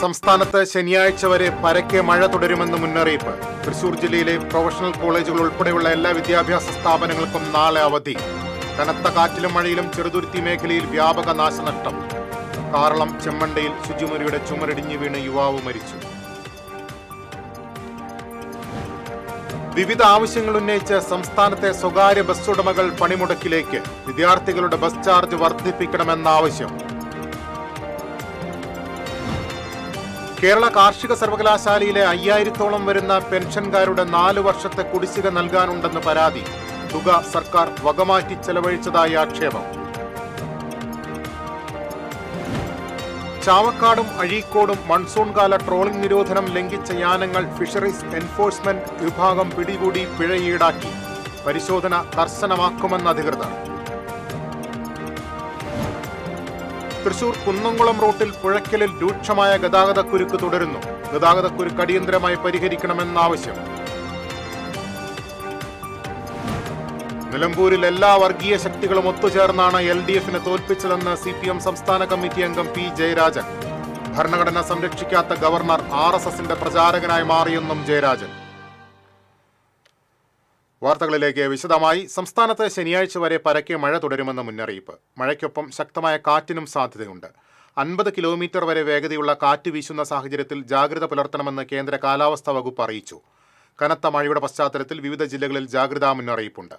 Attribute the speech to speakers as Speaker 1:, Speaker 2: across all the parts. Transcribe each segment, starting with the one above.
Speaker 1: സംസ്ഥാനത്ത് ശനിയാഴ്ച വരെ പരക്കെ മഴ തുടരുമെന്ന് മുന്നറിയിപ്പ്. തൃശൂർ ജില്ലയിലെ പ്രൊഫഷണൽ കോളേജുകൾ ഉൾപ്പെടെയുള്ള എല്ലാ വിദ്യാഭ്യാസ സ്ഥാപനങ്ങൾക്കും നാളെ അവധി. കനത്ത കാറ്റിലും മഴയിലും ചെറുതുരുത്തി മേഖലയിൽ വ്യാപക നാശനഷ്ടം. കാറളം ചെമ്മണ്ടയിൽ ശുചിമുറിയുടെ ചുമരിടിഞ്ഞു വീണ് യുവാവ് മരിച്ചു. വിവിധ ആവശ്യങ്ങൾ ഉന്നയിച്ച് സംസ്ഥാനത്തെ സ്വകാര്യ ബസ് ഉടമകൾ പണിമുടക്കിലേക്ക്. വിദ്യാർത്ഥികളുടെ ബസ് ചാർജ് വർദ്ധിപ്പിക്കണമെന്ന ആവശ്യം. കേരള കാർഷിക സർവകലാശാലയിലെ 5000-ഓളം വരുന്ന പെൻഷൻകാരുടെ 4 വർഷത്തെ കുടിശ്ശിക നൽകാനുണ്ടെന്ന് പരാതി. തുക സർക്കാർ വകമാറ്റി ചെലവഴിച്ചതായി ആക്ഷേപം. ചാവക്കാടും അഴീക്കോടും മൺസൂൺ കാല ട്രോളിംഗ് നിരോധനം ലംഘിച്ച യാനങ്ങൾ ഫിഷറീസ് എൻഫോഴ്സ്മെന്റ് വിഭാഗം പിടികൂടി പിഴ ഈടാക്കി. പരിശോധന കർശനമാക്കുമെന്ന് അധികൃതർ. തൃശൂർ കുന്നംകുളം റൂട്ടിൽ പുഴയ്ക്കലിൽ രൂക്ഷമായ ഗതാഗതക്കുരുക്ക് തുടരുന്നു. ഗതാഗതക്കുരുക്ക് അടിയന്തരമായി പരിഹരിക്കണമെന്ന ആവശ്യം. നിലമ്പൂരിൽ എല്ലാ വർഗീയ ശക്തികളും ഒത്തുചേർന്നാണ് LDF-നെ തോൽപ്പിച്ചതെന്ന് CPM സംസ്ഥാന കമ്മിറ്റി അംഗം P. ജയരാജൻ. ഭരണഘടന സംരക്ഷിക്കാത്ത ഗവർണർ RSS-ന്റെ പ്രചാരകനായി മാറിയെന്നും ജയരാജൻ. വാർത്തകളിലേക്ക് വിശദമായി. സംസ്ഥാനത്ത് ശനിയാഴ്ച വരെ പരക്കെ മഴ തുടരുമെന്ന മുന്നറിയിപ്പ്. മഴയ്ക്കൊപ്പം ശക്തമായ കാറ്റിനും സാധ്യതയുണ്ട്. 50 കിലോമീറ്റർ വരെ വേഗതയുള്ള കാറ്റ് വീശുന്ന സാഹചര്യത്തിൽ ജാഗ്രത പുലർത്തണമെന്ന് കേന്ദ്ര കാലാവസ്ഥാ വകുപ്പ് അറിയിച്ചു. കനത്ത മഴയുടെ പശ്ചാത്തലത്തിൽ വിവിധ ജില്ലകളിൽ ജാഗ്രതാ മുന്നറിയിപ്പുണ്ട്.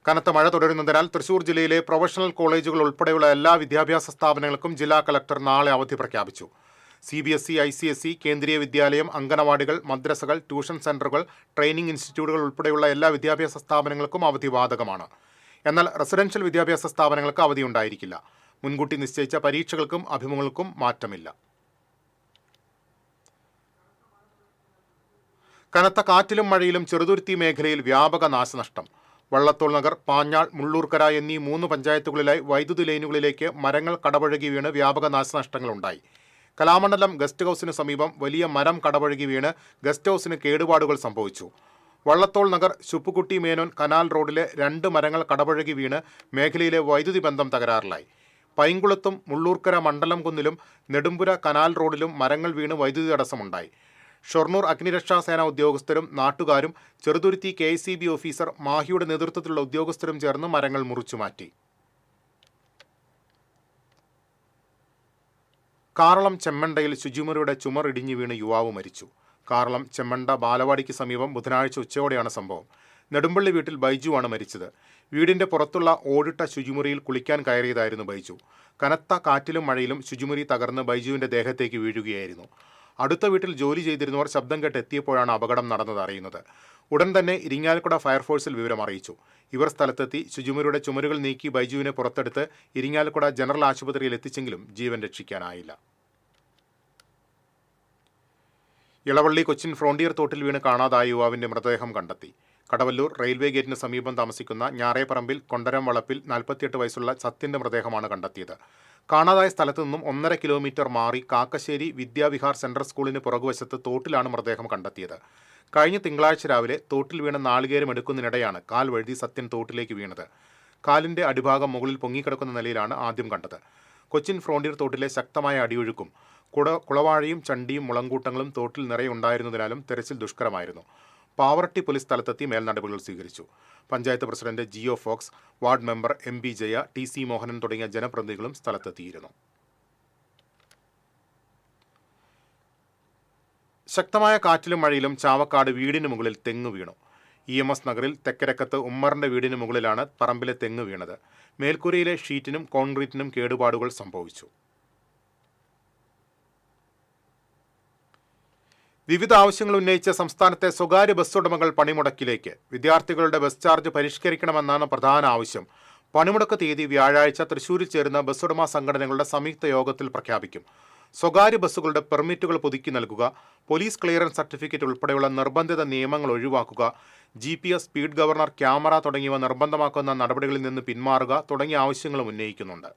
Speaker 1: കനത്ത മഴ തുടരുന്നതിനാൽ തൃശൂർ ജില്ലയിലെ പ്രൊഫഷണൽ കോളേജുകൾ ഉൾപ്പെടെയുള്ള എല്ലാ വിദ്യാഭ്യാസ സ്ഥാപനങ്ങൾക്കും ജില്ലാ കളക്ടർ നാളെ അവധി പ്രഖ്യാപിച്ചു. CBSE, ICSE, കേന്ദ്രീയ വിദ്യാലയം, അംഗനവാടികൾ, മദ്രസകൾ, ട്യൂഷൻ സെന്ററുകൾ, ട്രെയിനിംഗ് ഇൻസ്റ്റിറ്റ്യൂട്ടുകൾ ഉൾപ്പെടെയുള്ള എല്ലാ വിദ്യാഭ്യാസ സ്ഥാപനങ്ങൾക്കും അവധി ബാധകമാണ്. എന്നാൽ റെസിഡൻഷ്യൽ വിദ്യാഭ്യാസ സ്ഥാപനങ്ങൾക്ക് അവധി ഉണ്ടായിരിക്കില്ല. മുൻകൂട്ടി നിശ്ചയിച്ച പരീക്ഷകൾക്കും അഭിമുഖങ്ങൾക്കും മാറ്റമില്ല. കനത്ത കാറ്റിലും മഴയിലും ചെറുതുരുത്തി മേഖലയിൽ വ്യാപക നാശനഷ്ടം. വള്ളത്തോൾ നഗർ, പാഞ്ഞാൾ, മുള്ളൂർക്കര എന്നീ 3 പഞ്ചായത്തുകളിലായി വൈദ്യുതി ലൈനുകളിലേക്ക് മരങ്ങൾ കടപുഴകി വീണ് വ്യാപക നാശനഷ്ടങ്ങളുണ്ടായി. കലാമണ്ഡലം ഗസ്റ്റ് ഹൌസിന് സമീപം വലിയ മരം കടപുഴകി വീണ് ഗസ്റ്റ് ഹൌസിന് കേടുപാടുകൾ സംഭവിച്ചു. വള്ളത്തോൾ നഗർ ശുപ്പുകുട്ടി മേനോൻ കനാൽ റോഡിലെ 2 മരങ്ങൾ കടപുഴകി വീണ് മേഖലയിലെ വൈദ്യുതി ബന്ധം തകരാറിലായി. പൈങ്കുളത്തും മുള്ളൂർക്കര മണ്ഡലം കുന്നിലും നെടുമ്പുര കനാൽ റോഡിലും മരങ്ങൾ വീണ് വൈദ്യുതി തടസ്സമുണ്ടായി. ഷൊർണൂർ അഗ്നിരക്ഷാ സേന ഉദ്യോഗസ്ഥരും നാട്ടുകാരും ചെറുതുരുത്തി KSEB ഓഫീസർ മാഹിയുടെ നേതൃത്വത്തിലുള്ള ഉദ്യോഗസ്ഥരും ചേർന്ന് മരങ്ങൾ മുറിച്ചുമാറ്റി. കാറളം ചെമ്മണ്ടയിൽ ശുചിമുറിയുടെ ചുമറിടിഞ്ഞു വീണ് യുവാവ് മരിച്ചു. കാറളം ചെമ്മണ്ട ബാലവാടിക്ക് സമീപം ബുധനാഴ്ച ഉച്ചയോടെയാണ് സംഭവം. നെടുമ്പള്ളി വീട്ടിൽ ബൈജുവാണ് മരിച്ചത്. വീടിന്റെ പുറത്തുള്ള ഓടിട്ട ശുചിമുറിയിൽ കുളിക്കാൻ കയറിയതായിരുന്നു ബൈജു. കനത്ത കാറ്റിലും മഴയിലും ശുചിമുറി തകർന്ന് ബൈജുവിന്റെ ദേഹത്തേക്ക് വീഴുകയായിരുന്നു. അടുത്ത വീട്ടിൽ ജോലി ചെയ്തിരുന്നവർ ശബ്ദം കേട്ട് എത്തിയപ്പോഴാണ് അപകടം നടന്നത് അറിയുന്നത്. ഉടൻ തന്നെ ഇരിങ്ങാലക്കുട ഫയർഫോഴ്സിൽ വിവരം അറിയിച്ചു. ഇവർ സ്ഥലത്തെത്തി ശുചിമുറിയുടെ ചുമരുകൾ നീക്കി ബൈജുവിനെ പുറത്തെടുത്ത് ഇരിങ്ങാലക്കുട ജനറൽ ആശുപത്രിയിൽ എത്തിച്ചെങ്കിലും ജീവൻ രക്ഷിക്കാനായില്ല. ഇളവള്ളി കൊച്ചിൻ ഫ്രോണ്ടിയർ തോട്ടിൽ വീണ് കാണാതായ യുവാവിന്റെ മൃതദേഹം കണ്ടെത്തി. കടവല്ലൂർ റെയിൽവേ ഗേറ്റിന് സമീപം താമസിക്കുന്ന ഞാറേപ്പറമ്പിൽ കൊണ്ടരം വളപ്പിൽ 48 വയസ്സുള്ള സത്യന്റെ മൃതദേഹമാണ് കണ്ടെത്തിയത്. കാണാതായ സ്ഥലത്തു നിന്നും 1.5 കിലോമീറ്റർ മാറി കാക്കശ്ശേരി വിദ്യാവിഹാർ സെൻട്രൽ സ്കൂളിന് പുറകുവശത്ത് തോട്ടിലാണ് മൃതദേഹം കണ്ടെത്തിയത്. കഴിഞ്ഞ തിങ്കളാഴ്ച രാവിലെ തോട്ടിൽ വീണ നാളികേരം എടുക്കുന്നതിനിടെയാണ് കാൽ വഴുതി സത്യൻ തോട്ടിലേക്ക് വീണത്. കാലിന്റെ അടിഭാഗം മുകളിൽ പൊങ്ങിക്കിടക്കുന്ന നിലയിലാണ് ആദ്യം കണ്ടത്. കൊച്ചിൻ ഫ്രോണ്ടിയർ തോട്ടിലെ ശക്തമായ അടിയൊഴുക്കും കുളവാഴയും ചണ്ടിയും മുളങ്കൂട്ടങ്ങളും തോട്ടിൽ നിറയെ ഉണ്ടായിരുന്നതിനാലും തെരച്ചിൽ ദുഷ്കരമായിരുന്നു. പാവറട്ടി പോലീസ് സ്ഥലത്തെത്തി മേൽനടപടികൾ സ്വീകരിച്ചു. Panchayat president Jio Fox, ward member MB Jaya, TC Mohanan തുടങ്ങിയ ജനപ്രതിനിധികളും സ്ഥലത്തെത്തിയിരുന്നു. ശക്തമായ കാറ്റിലും മഴയിലും ചാവക്കാട് വീടിന് മുകളിൽ തെങ്ങ് വീണു. EMS നഗറിൽ തെക്കരക്കത്ത് ഉമ്മറിന്റെ വീടിന് മുകളിലാണ് പറമ്പിലെ തെങ്ങ് വീണത്. മേൽക്കൂരയിലെ ഷീറ്റിനും കോൺക്രീറ്റിനും കേടുപാടുകൾ സംഭവിച്ചു. വിവിധ ആവശ്യങ്ങൾ ഉന്നയിച്ച് സംസ്ഥാനത്തെ സ്വകാര്യ ബസ് ഉടമകൾ പണിമുടക്കിലേക്ക്. വിദ്യാർത്ഥികളുടെ ബസ് ചാർജ് പരിഷ്കരിക്കണമെന്നാണ് പ്രധാന ആവശ്യം. പണിമുടക്ക് തീയതി വ്യാഴാഴ്ച തൃശൂരിൽ ചേരുന്ന ബസ് ഉടമ സംഘടനകളുടെ സംയുക്ത യോഗത്തിൽ പ്രഖ്യാപിക്കും. സ്വകാര്യ ബസ്സുകളുടെ പെർമിറ്റുകൾ പുതുക്കി നൽകുക, പോലീസ് ക്ലിയറൻസ് സർട്ടിഫിക്കറ്റ് ഉൾപ്പെടെയുള്ള നിർബന്ധിത നിയമങ്ങൾ ഒഴിവാക്കുക, GPS, സ്പീഡ് ഗവർണർ, ക്യാമറ തുടങ്ങിയവ നിർബന്ധമാക്കുന്ന നടപടികളിൽ നിന്ന് പിന്മാറുക തുടങ്ങിയ ആവശ്യങ്ങളും ഉന്നയിക്കുന്നുണ്ട്.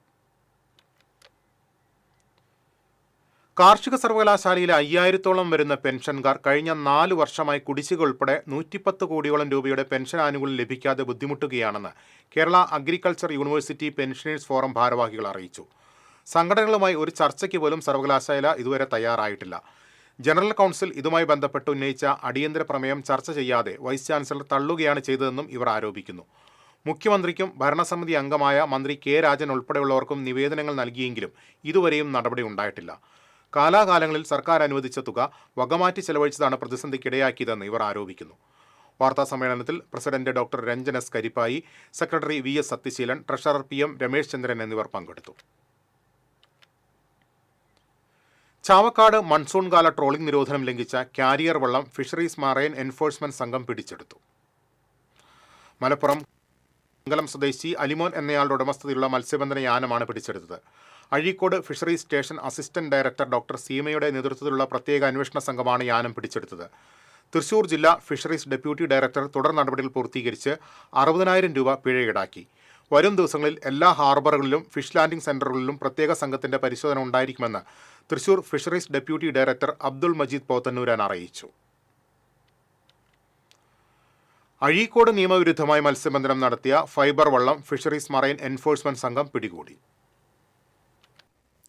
Speaker 1: കാർഷിക സർവകലാശാലയിലെ 5000-ഓളം വരുന്ന പെൻഷൻകാർ കഴിഞ്ഞ 4 വർഷമായി കുടിശ്ശിക ഉൾപ്പെടെ 110 കോടിയോളം രൂപയുടെ പെൻഷൻ ആനുകൂല്യം ലഭിക്കാതെ ബുദ്ധിമുട്ടുകയാണെന്ന് Kerala agriculture university pensioners forum ഭാരവാഹികൾ അറിയിച്ചു. സംഘടനകളുമായി ഒരു ചർച്ചയ്ക്ക് പോലും സർവകലാശാല ഇതുവരെ തയ്യാറായിട്ടില്ല. ജനറൽ കൗൺസിൽ ഇതുമായി ബന്ധപ്പെട്ട് ഉന്നയിച്ച അടിയന്തര പ്രമേയം ചർച്ച ചെയ്യാതെ വൈസ് ചാൻസലർ തള്ളുകയാണ് ചെയ്തതെന്നും ഇവർ ആരോപിക്കുന്നു. മുഖ്യമന്ത്രിക്കും ഭരണസമിതി അംഗമായ മന്ത്രി കെ രാജൻ ഉൾപ്പെടെയുള്ളവർക്കും നിവേദനങ്ങൾ നൽകിയെങ്കിലും ഇതുവരെയും നടപടി ഉണ്ടായിട്ടില്ല. കാലാകാലങ്ങളിൽ സർക്കാർ അനുവദിച്ച തുക വകമാറ്റി ചെലവഴിച്ചതാണ് പ്രതിസന്ധിക്കിടയാക്കിയതെന്ന് ഇവർ ആരോപിക്കുന്നു. വാർത്താ സമ്മേളനത്തിൽ president doctor Ranjan S Karippayi, secretary VS Sathyasheelan, treasurer PM Ramesh Chandran എന്നിവർ പങ്കെടുത്തു. ചാവക്കാട് മൺസൂൺ കാല ട്രോളിംഗ് നിരോധനം ലംഘിച്ച കാരിയർ വള്ളം ഫിഷറീസ് മറൈൻ എൻഫോഴ്സ്മെന്റ് സംഘം പിടിച്ചെടുത്തു. മലപ്പുറം മംഗലം സ്വദേശി അലിമോൻ എന്നയാളുടെ ഉടമസ്ഥതയിലുള്ള മത്സ്യബന്ധന യാനമാണ് പിടിച്ചെടുത്തത്. Azhikode fisheries station assistant director doctor സീമയുടെ നേതൃത്വത്തിലുള്ള പ്രത്യേക അന്വേഷണ സംഘമാണ് യാനം പിടിച്ചെടുത്തത്. തൃശൂർ ജില്ലാ ഫിഷറീസ് ഡെപ്യൂട്ടി ഡയറക്ടർ തുടർ നടപടികൾ പൂർത്തീകരിച്ച് 60,000 രൂപ പിഴ ഈടാക്കി. വരും ദിവസങ്ങളിൽ എല്ലാ ഹാർബറുകളിലും ഫിഷ് ലാൻഡിംഗ് സെന്ററുകളിലും പ്രത്യേക സംഘത്തിന്റെ പരിശോധന ഉണ്ടായിരിക്കുമെന്ന് Thrissur fisheries deputy director Abdul Majeed Pothannooran അറിയിച്ചു. അഴീക്കോട് നിയമവിരുദ്ധമായി മത്സ്യബന്ധനം നടത്തിയ ഫൈബർ വള്ളം ഫിഷറീസ് മറൈൻ എൻഫോഴ്സ്മെന്റ് സംഘം പിടികൂടി.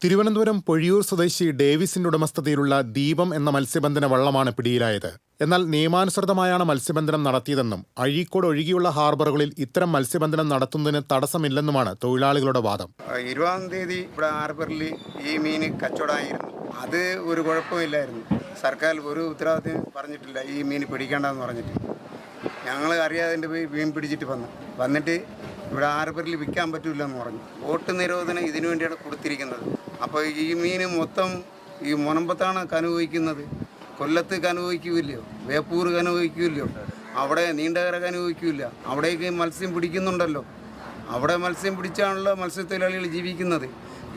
Speaker 1: തിരുവനന്തപുരം പൊഴിയൂർ സ്വദേശി ഡേവിസിന്റെ ഉടമസ്ഥതയിലുള്ള ദീപം എന്ന മത്സ്യബന്ധന വള്ളമാണ് പിടിയിലായത്. എന്നാൽ നിയമാനുസൃതമായാണ് മത്സ്യബന്ധനം നടത്തിയതെന്നും അഴീക്കോട് ഒഴികെയുള്ള ഹാർബറുകളിൽ ഇത്തരം മത്സ്യബന്ധനം നടത്തുന്നതിന് തടസ്സമില്ലെന്നുമാണ് തൊഴിലാളികളുടെ വാദം.
Speaker 2: 20-ാം തീയതി ഇവിടെ ഹാർബറിൽ ഈ മീൻ കച്ചവടമായിരുന്നു. അത് ഒരു കുഴപ്പമില്ലായിരുന്നു. സർക്കാർ ഒരു ഉത്തരവാദിത്വം പറഞ്ഞിട്ടില്ല ഈ മീൻ പിടിക്കേണ്ടെന്ന് പറഞ്ഞിട്ട്. ഞങ്ങൾ അറിയാതെ പോയി മീൻ പിടിച്ചിട്ട് വന്നിട്ട് ഇവിടെ ഹാർബറിൽ വിൽക്കാൻ പറ്റില്ലെന്ന് പറഞ്ഞു. ബോട്ട് നിരോധനം ഇതിനു വേണ്ടിയാണ് കൊടുത്തിരിക്കുന്നത്. അപ്പോൾ ഈ മീൻ മൊത്തം ഈ മുനമ്പത്താണ് കനുഭവിക്കുന്നത്. കൊല്ലത്ത് കനുഭവിക്കില്ലയോ, വേപ്പൂർ കനുഭവിക്കില്ലയോ, അവിടെ നീണ്ടകര കനുഭവിക്കില്ല. അവിടേക്ക് മത്സ്യം പിടിക്കുന്നുണ്ടല്ലോ. അവിടെ മത്സ്യം പിടിച്ചാണല്ലോ മത്സ്യത്തൊഴിലാളികൾ ജീവിക്കുന്നത്.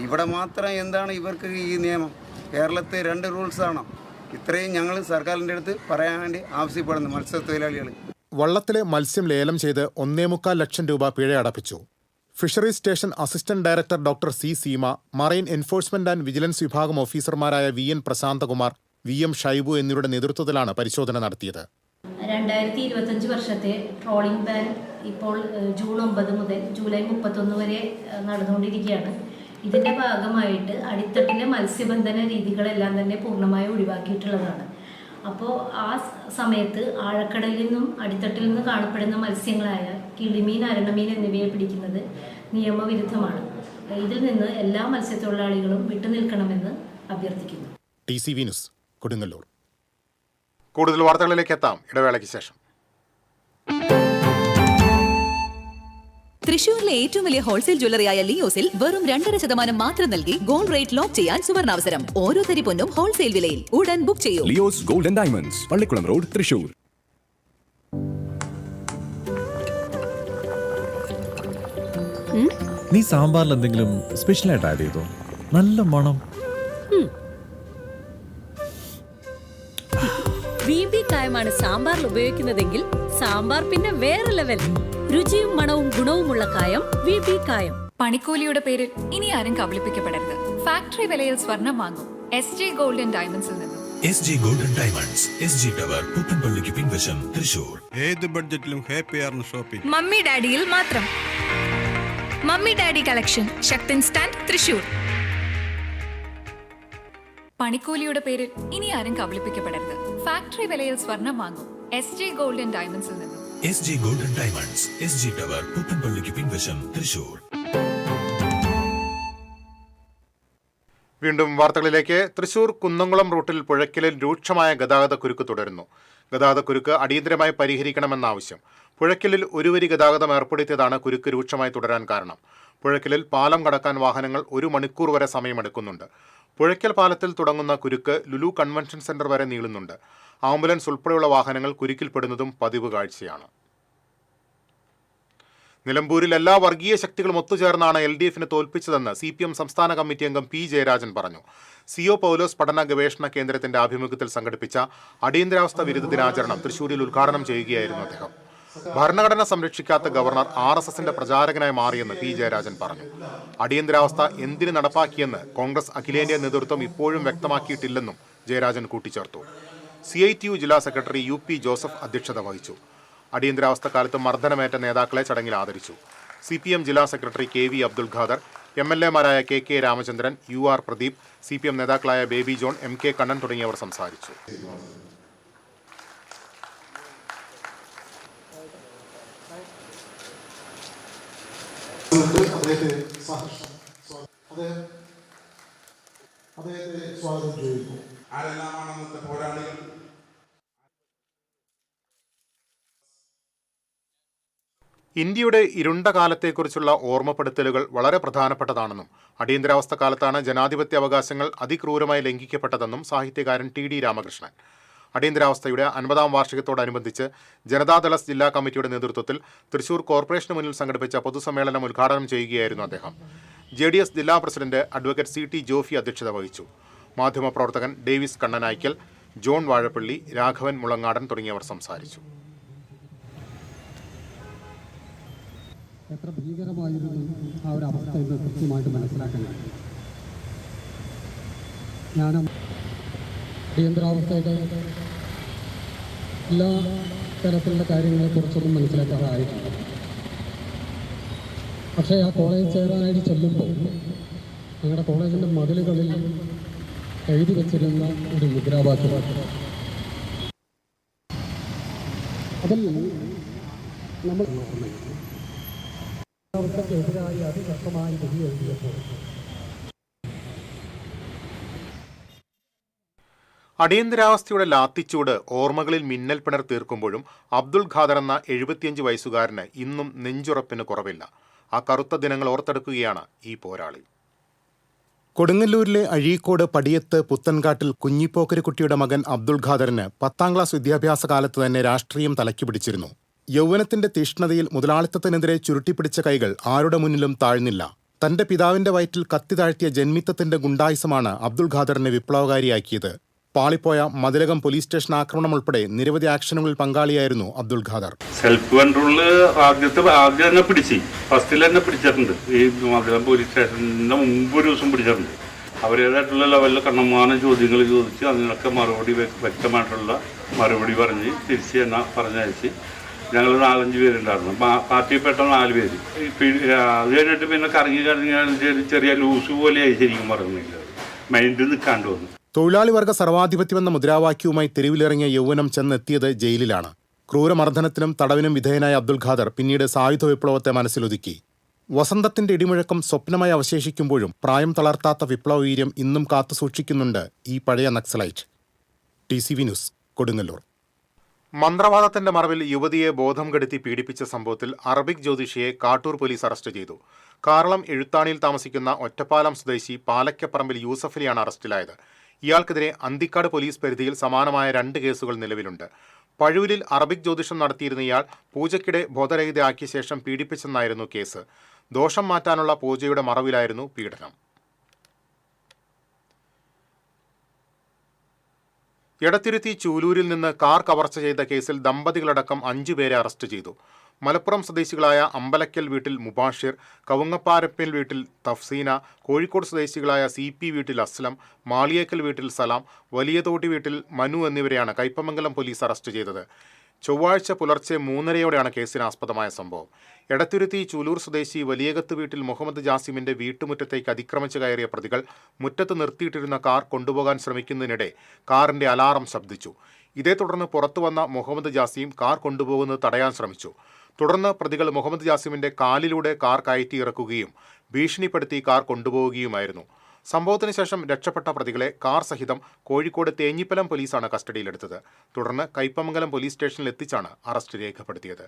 Speaker 2: ഇവിടെ മാത്രം എന്താണ് ഇവർക്ക് ഈ നിയമം? കേരളത്തിൽ 2 റൂൾസാണ്. ഇത്രയും ഞങ്ങൾ സർക്കാരിൻ്റെ അടുത്ത് പറയാൻ വേണ്ടി ആവശ്യപ്പെടുന്നു മത്സ്യത്തൊഴിലാളികൾ.
Speaker 1: വള്ളത്തിലെ മത്സ്യം ലേലം ചെയ്ത് 1.25 ലക്ഷം രൂപ പിഴ അടപ്പിച്ചു. Fisheries station assistant director doctor C Seema, marine enforcement and vigilance വിഭാഗം ഓഫീസർമാരായ VN പ്രശാന്തകുമാർ, VM ഷൈബു എന്നിവരുടെ നേതൃത്വത്തിലാണ് പരിശോധന നടത്തിയത്.
Speaker 3: 2025 വർഷത്തെ ട്രോളിംഗ് ബാൻ ഇപ്പോൾ ജൂൺ 9 മുതൽ ജൂലൈ 31 വരെ നടന്നുകൊണ്ടിരിക്കുകയാണ്. ഇതിന്റെ ഭാഗമായിട്ട് അടിത്തട്ടിലെ മത്സ്യബന്ധന രീതികളെല്ലാം തന്നെ പൂർണ്ണമായി ഒഴിവാക്കിയിട്ടുള്ളതാണ്. അപ്പോൾ ആ സമയത്ത് ആഴക്കടലിൽ നിന്നും അടിത്തട്ടിൽ നിന്ന് കാണപ്പെടുന്ന മത്സ്യങ്ങളായ കിളിമീൻ, അരണമീൻ എന്നിവയെ പിടിക്കുന്നത് നിയമവിരുദ്ധമാണ്. ഇതിൽ നിന്ന് എല്ലാ മത്സ്യത്തൊഴിലാളികളും വിട്ടുനിൽക്കണമെന്ന് അഭ്യർത്ഥിക്കുന്നു.
Speaker 1: TCV news, Kodungallur. കൂടുതൽ വാർത്തകളിലേക്ക് എത്താം ഇടവേളയ്ക്ക് ശേഷം.
Speaker 4: തൃശൂരിലെ ഏറ്റവും വലിയ ഹോൾസെയിൽ ജ്വല്ലറിയായ ലിയോസിൽ വെറും 2.5% മാത്രം നൽകി ഗോൾഡ് റേറ്റ് ലോക്ക് ചെയ്യാൻ സുവർണാവസരം. ഓരോ തരി പൊന്നും ഹോൾസെയിൽ വിലയിൽ. ഉടൻ ബുക്ക് ചെയ്യൂ.
Speaker 5: Leo's gold and diamonds, Pallikkulam road, Thrissur.
Speaker 6: നീ സാമ്പാറിൽ എന്തെങ്കിലും സ്പെഷ്യലായിട്ട് ആഡ് ചെയ്തോ? നല്ല മണം.
Speaker 7: VB കായമാണ് സാമ്പാറിൽ ഉപയോഗിക്കുന്നതെങ്കിൽ സാമ്പാർ പിന്നെ വേറെ ലെവൽ. രുചിയും മണവും ഗുണവുമുള്ള കായം VB കായം.
Speaker 8: പണിക്കൂലിയുടെ പേരിൽ ഇനി ആരും കബളിപ്പിക്കപ്പെടരുത്. ഫാക്ടറി വിലയിൽ സ്വർണം വാങ്ങും SG ഗോൾഡ് ആൻഡ് ഡയമണ്ട്സിൽ നിന്നും.
Speaker 9: SG gold and diamonds, SG tower, പുത്തൻപള്ളിക്ക് പിൻവശം, തൃശൂർ.
Speaker 10: ഏത് ബഡ്ജറ്റിലും ഹാപ്പിയാണ് ഷോപ്പിംഗ്.
Speaker 8: മമ്മി ഡാഡിയിൽ മാത്രം. Mummy daddy collection, Sakthan stand, Thrissur. പണിക്കൂലിയുടെ പേരിൽ ഇനി ആരും കബളിപ്പിക്കപ്പെടരുത്. ഫാക്ടറി വിലയിൽ സ്വർണം വാങ്ങും SG ഗോൾഡ് ആൻഡ് ഡയമണ്ട്സിൽ നിന്നും.
Speaker 9: SG gold and diamonds, SG tower, പുത്തൻപള്ളിക്ക് പിൻവശം, തൃശൂർ.
Speaker 1: വീണ്ടും വാർത്തകളിലേക്ക്. തൃശൂർ കുന്നംകുളം റൂട്ടിൽ പുഴയ്ക്കലിൽ രൂക്ഷമായ ഗതാഗതക്കുരുക്ക് തുടരുന്നു. ഗതാഗതക്കുരുക്ക് അടിയന്തരമായി പരിഹരിക്കണമെന്ന ആവശ്യം. പുഴയ്ക്കലിൽ ഒരു വരി ഗതാഗതം ഏർപ്പെടുത്തിയതാണ് കുരുക്ക് രൂക്ഷമായി തുടരാൻ കാരണം. പുഴയ്ക്കലിൽ പാലം കടക്കാൻ വാഹനങ്ങൾ 1 മണിക്കൂർ വരെ സമയമെടുക്കുന്നുണ്ട്. പുഴയ്ക്കൽ പാലത്തിൽ തുടങ്ങുന്ന കുരുക്ക് ലുലു കൺവെൻഷൻ സെന്റർ വരെ നീളുന്നുണ്ട്. ആംബുലൻസ് ഉൾപ്പെടെയുള്ള വാഹനങ്ങൾ കുരുക്കിൽപ്പെടുന്നതും പതിവ് കാഴ്ചയാണ്. നിലമ്പൂരിൽ എല്ലാ വർഗീയ ശക്തികളും ഒത്തുചേർന്നാണ് LDFനെ തോൽപ്പിച്ചതെന്ന് CPM സംസ്ഥാന കമ്മിറ്റി അംഗം P ജയരാജൻ പറഞ്ഞു. CO പൗലോസ് പഠന ഗവേഷണ കേന്ദ്രത്തിന്റെ ആഭിമുഖ്യത്തിൽ സംഘടിപ്പിച്ച അടിയന്തരാവസ്ഥ വിരുദ്ധ ദിനാചരണം തൃശൂരിൽ ഉദ്ഘാടനം ചെയ്യുകയായിരുന്നു അദ്ദേഹം. ഭരണഘടന സംരക്ഷിക്കാത്ത ഗവർണർ RSSന്റെ പ്രചാരകനായി മാറിയെന്ന് P ജയരാജൻ പറഞ്ഞു. അടിയന്തരാവസ്ഥ എന്തിന് നടപ്പാക്കിയെന്ന് കോൺഗ്രസ് അഖിലേന്ത്യാ നേതൃത്വം ഇപ്പോഴും വ്യക്തമാക്കിയിട്ടില്ലെന്നും ജയരാജൻ കൂട്ടിച്ചേർത്തു. CITU ജില്ലാ സെക്രട്ടറി UP ജോസഫ് അധ്യക്ഷത വഹിച്ചു. അടിയന്തരാവസ്ഥ കാലത്ത് മർദ്ദനമേറ്റ നേതാക്കളെ ചടങ്ങിൽ ആദരിച്ചു. CPM ജില്ലാ സെക്രട്ടറി KV അബ്ദുൽ ഖാദർ, MLA-മാരായ KK Ramachandran, UR Pradeep, CPM നേതാക്കളായ ബേബി ജോൺ, MK കണ്ണൻ തുടങ്ങിയവർ സംസാരിച്ചു. ഇന്ത്യയുടെ ഇരുണ്ട കാലത്തെക്കുറിച്ചുള്ള ഓർമ്മപ്പെടുത്തലുകൾ വളരെ പ്രധാനപ്പെട്ടതാണെന്നും അടിയന്തരാവസ്ഥ കാലത്താണ് ജനാധിപത്യ അവകാശങ്ങൾ അതിക്രൂരമായി ലംഘിക്കപ്പെട്ടതെന്നും സാഹിത്യകാരൻ TD രാമകൃഷ്ണൻ. അടിയന്തരാവസ്ഥയുടെ 50-ാം വാർഷികത്തോടനുബന്ധിച്ച് ജനതാദൾ ജില്ലാ കമ്മിറ്റിയുടെ നേതൃത്വത്തിൽ തൃശൂർ കോർപ്പറേഷന് മുന്നിൽ സംഘടിപ്പിച്ച പൊതുസമ്മേളനം ഉദ്ഘാടനം ചെയ്യുകയായിരുന്നു അദ്ദേഹം. JDS ജില്ലാ പ്രസിഡന്റ് അഡ്വക്കേറ്റ് CT ജോഫി അധ്യക്ഷത വഹിച്ചു. മാധ്യമപ്രവർത്തകൻ ഡേവിസ് കണ്ണനായ്ക്കൽ, ജോൺ വാഴപ്പള്ളി, രാഘവൻ മുളങ്ങാടൻ തുടങ്ങിയവർ സംസാരിച്ചു.
Speaker 11: എത്ര ഭീകരമായിരുന്നു ആ ഒരു അവസ്ഥ എന്ന് കൃത്യമായിട്ട് മനസ്സിലാക്കാൻ കഴിയും. ഞാൻ അടിയന്തരാവസ്ഥയുടെ എല്ലാ തരത്തിലുള്ള കാര്യങ്ങളെക്കുറിച്ചൊന്നും മനസ്സിലാക്കാറായിട്ടില്ല. പക്ഷേ ആ കോളേജ് ചേരാനായിട്ട് ചെല്ലുമ്പോൾ ഞങ്ങളുടെ കോളേജിൻ്റെ മതിലുകളിൽ എഴുതി വച്ചിരുന്ന ഒരു മുദ്രാവാക്യം, അതിൽ നമ്മൾ അവസ്ഥക്കെതിരായി അതിശക്തമായി വിധി എഴുതിയപ്പോൾ
Speaker 1: അടിയന്തരാവസ്ഥയുടെ ലാത്തിച്ചൂട് ഓർമ്മകളിൽ മിന്നൽ പിണർ തീർക്കുമ്പോഴും അബ്ദുൾ ഖാദർ എന്ന 75 വയസ്സുകാരന് ഇന്നും നെഞ്ചുറപ്പിന് കുറവില്ല. ആ കറുത്ത ദിനങ്ങൾ ഓർത്തെടുക്കുകയാണ് ഈ പോരാളി. കൊടുങ്ങല്ലൂരിലെ അഴീക്കോട് പടിയത്ത് പുത്തൻകാട്ടിൽ കുഞ്ഞിപ്പോക്കരുക്കുട്ടിയുടെ മകൻ അബ്ദുൾ ഖാദറിന് 10ാം ക്ലാസ് വിദ്യാഭ്യാസ കാലത്ത് തന്നെ രാഷ്ട്രീയം തലയ്ക്ക് പിടിച്ചിരുന്നു. യൗവനത്തിന്റെ തീഷ്ണതയിൽ മുതലാളിത്തത്തിനെതിരെ ചുരുട്ടിപ്പിടിച്ച കൈകൾ ആരുടെ മുന്നിലും താഴ്ന്നില്ല. തന്റെ പിതാവിന്റെ വയറ്റിൽ കത്തി താഴ്ത്തിയ ജന്മിത്തത്തിന്റെ ഗുണ്ടായിസമാണ് അബ്ദുൾ ഖാദറിനെ വിപ്ലവകാരിയാക്കിയത്. പാളിപ്പോയ മതിലകം പോലീസ് സ്റ്റേഷൻ ആക്രമണം ഉൾപ്പെടെ നിരവധി ആക്ഷനുകളിൽ പങ്കാളിയായിരുന്നു അബ്ദുൾ ഖാദർ.
Speaker 12: സെൽഫ് കൺട്രോളില് ആദ്യം തന്നെ ഫസ്റ്റിൽ തന്നെ പിടിച്ചിട്ടുണ്ട്. ഈ മതിലകം പോലീസ് സ്റ്റേഷന്റെ മുമ്പ് ഒരു ദിവസം പിടിച്ചിട്ടുണ്ട്. അവരേതായിട്ടുള്ള ലെവലിൽ കണ്ണമാനം ചോദ്യങ്ങൾ ചോദിച്ച് അതിനൊക്കെ മറുപടി വ്യക്തമായിട്ടുള്ള മറുപടി പറഞ്ഞ് തിരിച്ച് തന്നെ പറഞ്ഞയച്ച് ഞങ്ങൾ 4-5 പേരുണ്ടായിരുന്നു. പാർട്ടിയിൽപ്പെട്ട 4 പേര്. അത് കഴിഞ്ഞിട്ട് പിന്നെ കറങ്ങി ചെറിയ ലൂസ് പോലെയായി ശരിക്കും പറഞ്ഞില്ല. മൈൻഡ് നിൽക്കാണ്ട് വന്നു.
Speaker 1: തൊഴിലാളി വർഗ സർവാധിപത്യമെന്ന മുദ്രാവാക്യവുമായി തെരുവിലിറങ്ങിയ യൗവനം ചെന്നെത്തിയത് ജയിലിലാണ്. ക്രൂരമർദ്ദനത്തിനും തടവിനും വിധേയനായ അബ്ദുൾ ഖാദർ പിന്നീട് സായുധ വിപ്ലവത്തെ മനസ്സിലൊതുക്കി. വസന്തത്തിന്റെ ഇടിമുഴക്കം സ്വപ്നമായി അവശേഷിക്കുമ്പോഴും പ്രായം തളർത്താത്ത വിപ്ലവവീര്യം ഇന്നും കാത്തുസൂക്ഷിക്കുന്നുണ്ട് ഈ പഴയ നക്സലൈറ്റ്. TCV news, Kodungallur. മന്ത്രവാദത്തിന്റെ മറവിൽ യുവതിയെ ബോധം കെടുത്തി പീഡിപ്പിച്ച സംഭവത്തിൽ അറബിക് ജ്യോതിഷിയെ കാട്ടൂർ പോലീസ് അറസ്റ്റ് ചെയ്തു. കാറളം എഴുത്താണിയിൽ താമസിക്കുന്ന ഒറ്റപ്പാലം സ്വദേശി പാലക്കപ്പറമ്പിൽ യൂസഫലിയാണ് അറസ്റ്റിലായത്. ഇയാൾക്കെതിരെ അന്തിക്കാട് പോലീസ് പരിധിയിൽ സമാനമായ 2 കേസുകൾ നിലവിലുണ്ട്. പഴൂരിൽ അറബിക് ജ്യോതിഷം നടത്തിയിരുന്ന ഇയാൾ പൂജയ്ക്കിടെ ബോധരഹിതയാക്കിയ ശേഷം പീഡിപ്പിച്ചെന്നായിരുന്നു കേസ്. ദോഷം മാറ്റാനുള്ള പൂജയുടെ മറവിലായിരുന്നു പീഡനം. എടത്തിരുത്തി ചൂലൂരിൽ നിന്ന് കാർ കവർച്ച ചെയ്ത കേസിൽ ദമ്പതികളടക്കം 5 പേരെ അറസ്റ്റ് ചെയ്തു. മലപ്പുറം സ്വദേശികളായ അമ്പലക്കൽ വീട്ടിൽ മുബാഷിർ, കവുങ്ങപ്പാരപ്പിൽ വീട്ടിൽ തഫ്സീന, കോഴിക്കോട് സ്വദേശികളായ CP വീട്ടിൽ അസ്ലം, മാളിയേക്കൽ വീട്ടിൽ സലാം, വലിയതോട്ടി വീട്ടിൽ മനു എന്നിവരെയാണ് കയ്പമംഗലം പോലീസ് അറസ്റ്റ് ചെയ്തത്. ചൊവ്വാഴ്ച പുലർച്ചെ 3:30 കേസിനാസ്പദമായ സംഭവം. എടത്തിരുത്തി ചൂലൂർ സ്വദേശി വലിയകത്ത് വീട്ടിൽ മുഹമ്മദ് ജാസിമിന്റെ വീട്ടുമുറ്റത്തേക്ക് അതിക്രമിച്ചു കയറിയ പ്രതികൾ മുറ്റത്ത് നിർത്തിയിട്ടിരുന്ന കാർ കൊണ്ടുപോകാൻ ശ്രമിക്കുന്നതിനിടെ കാറിന്റെ അലാറം ശബ്ദിച്ചു. ഇതേ തുടർന്ന് പുറത്തുവന്ന മുഹമ്മദ് ജാസിം കാർ കൊണ്ടുപോകുന്നത് തടയാൻ ശ്രമിച്ചു. തുടർന്ന് പ്രതികൾ മുഹമ്മദ് ജാസിമിന്റെ കാലിലൂടെ കാർ കയറ്റിയിറക്കുകയും ഭീഷണിപ്പെടുത്തി കാർ കൊണ്ടുപോവുകയുമായിരുന്നു. സംഭവത്തിന് ശേഷം രക്ഷപ്പെട്ട പ്രതികളെ കാർ സഹിതം കോഴിക്കോട് തേഞ്ഞിപ്പലം പോലീസാണ് കസ്റ്റഡിയിലെടുത്തത്. തുടർന്ന് കയ്പമംഗലം പോലീസ് സ്റ്റേഷനിൽ എത്തിച്ചാണ് അറസ്റ്റ് രേഖപ്പെടുത്തിയത്.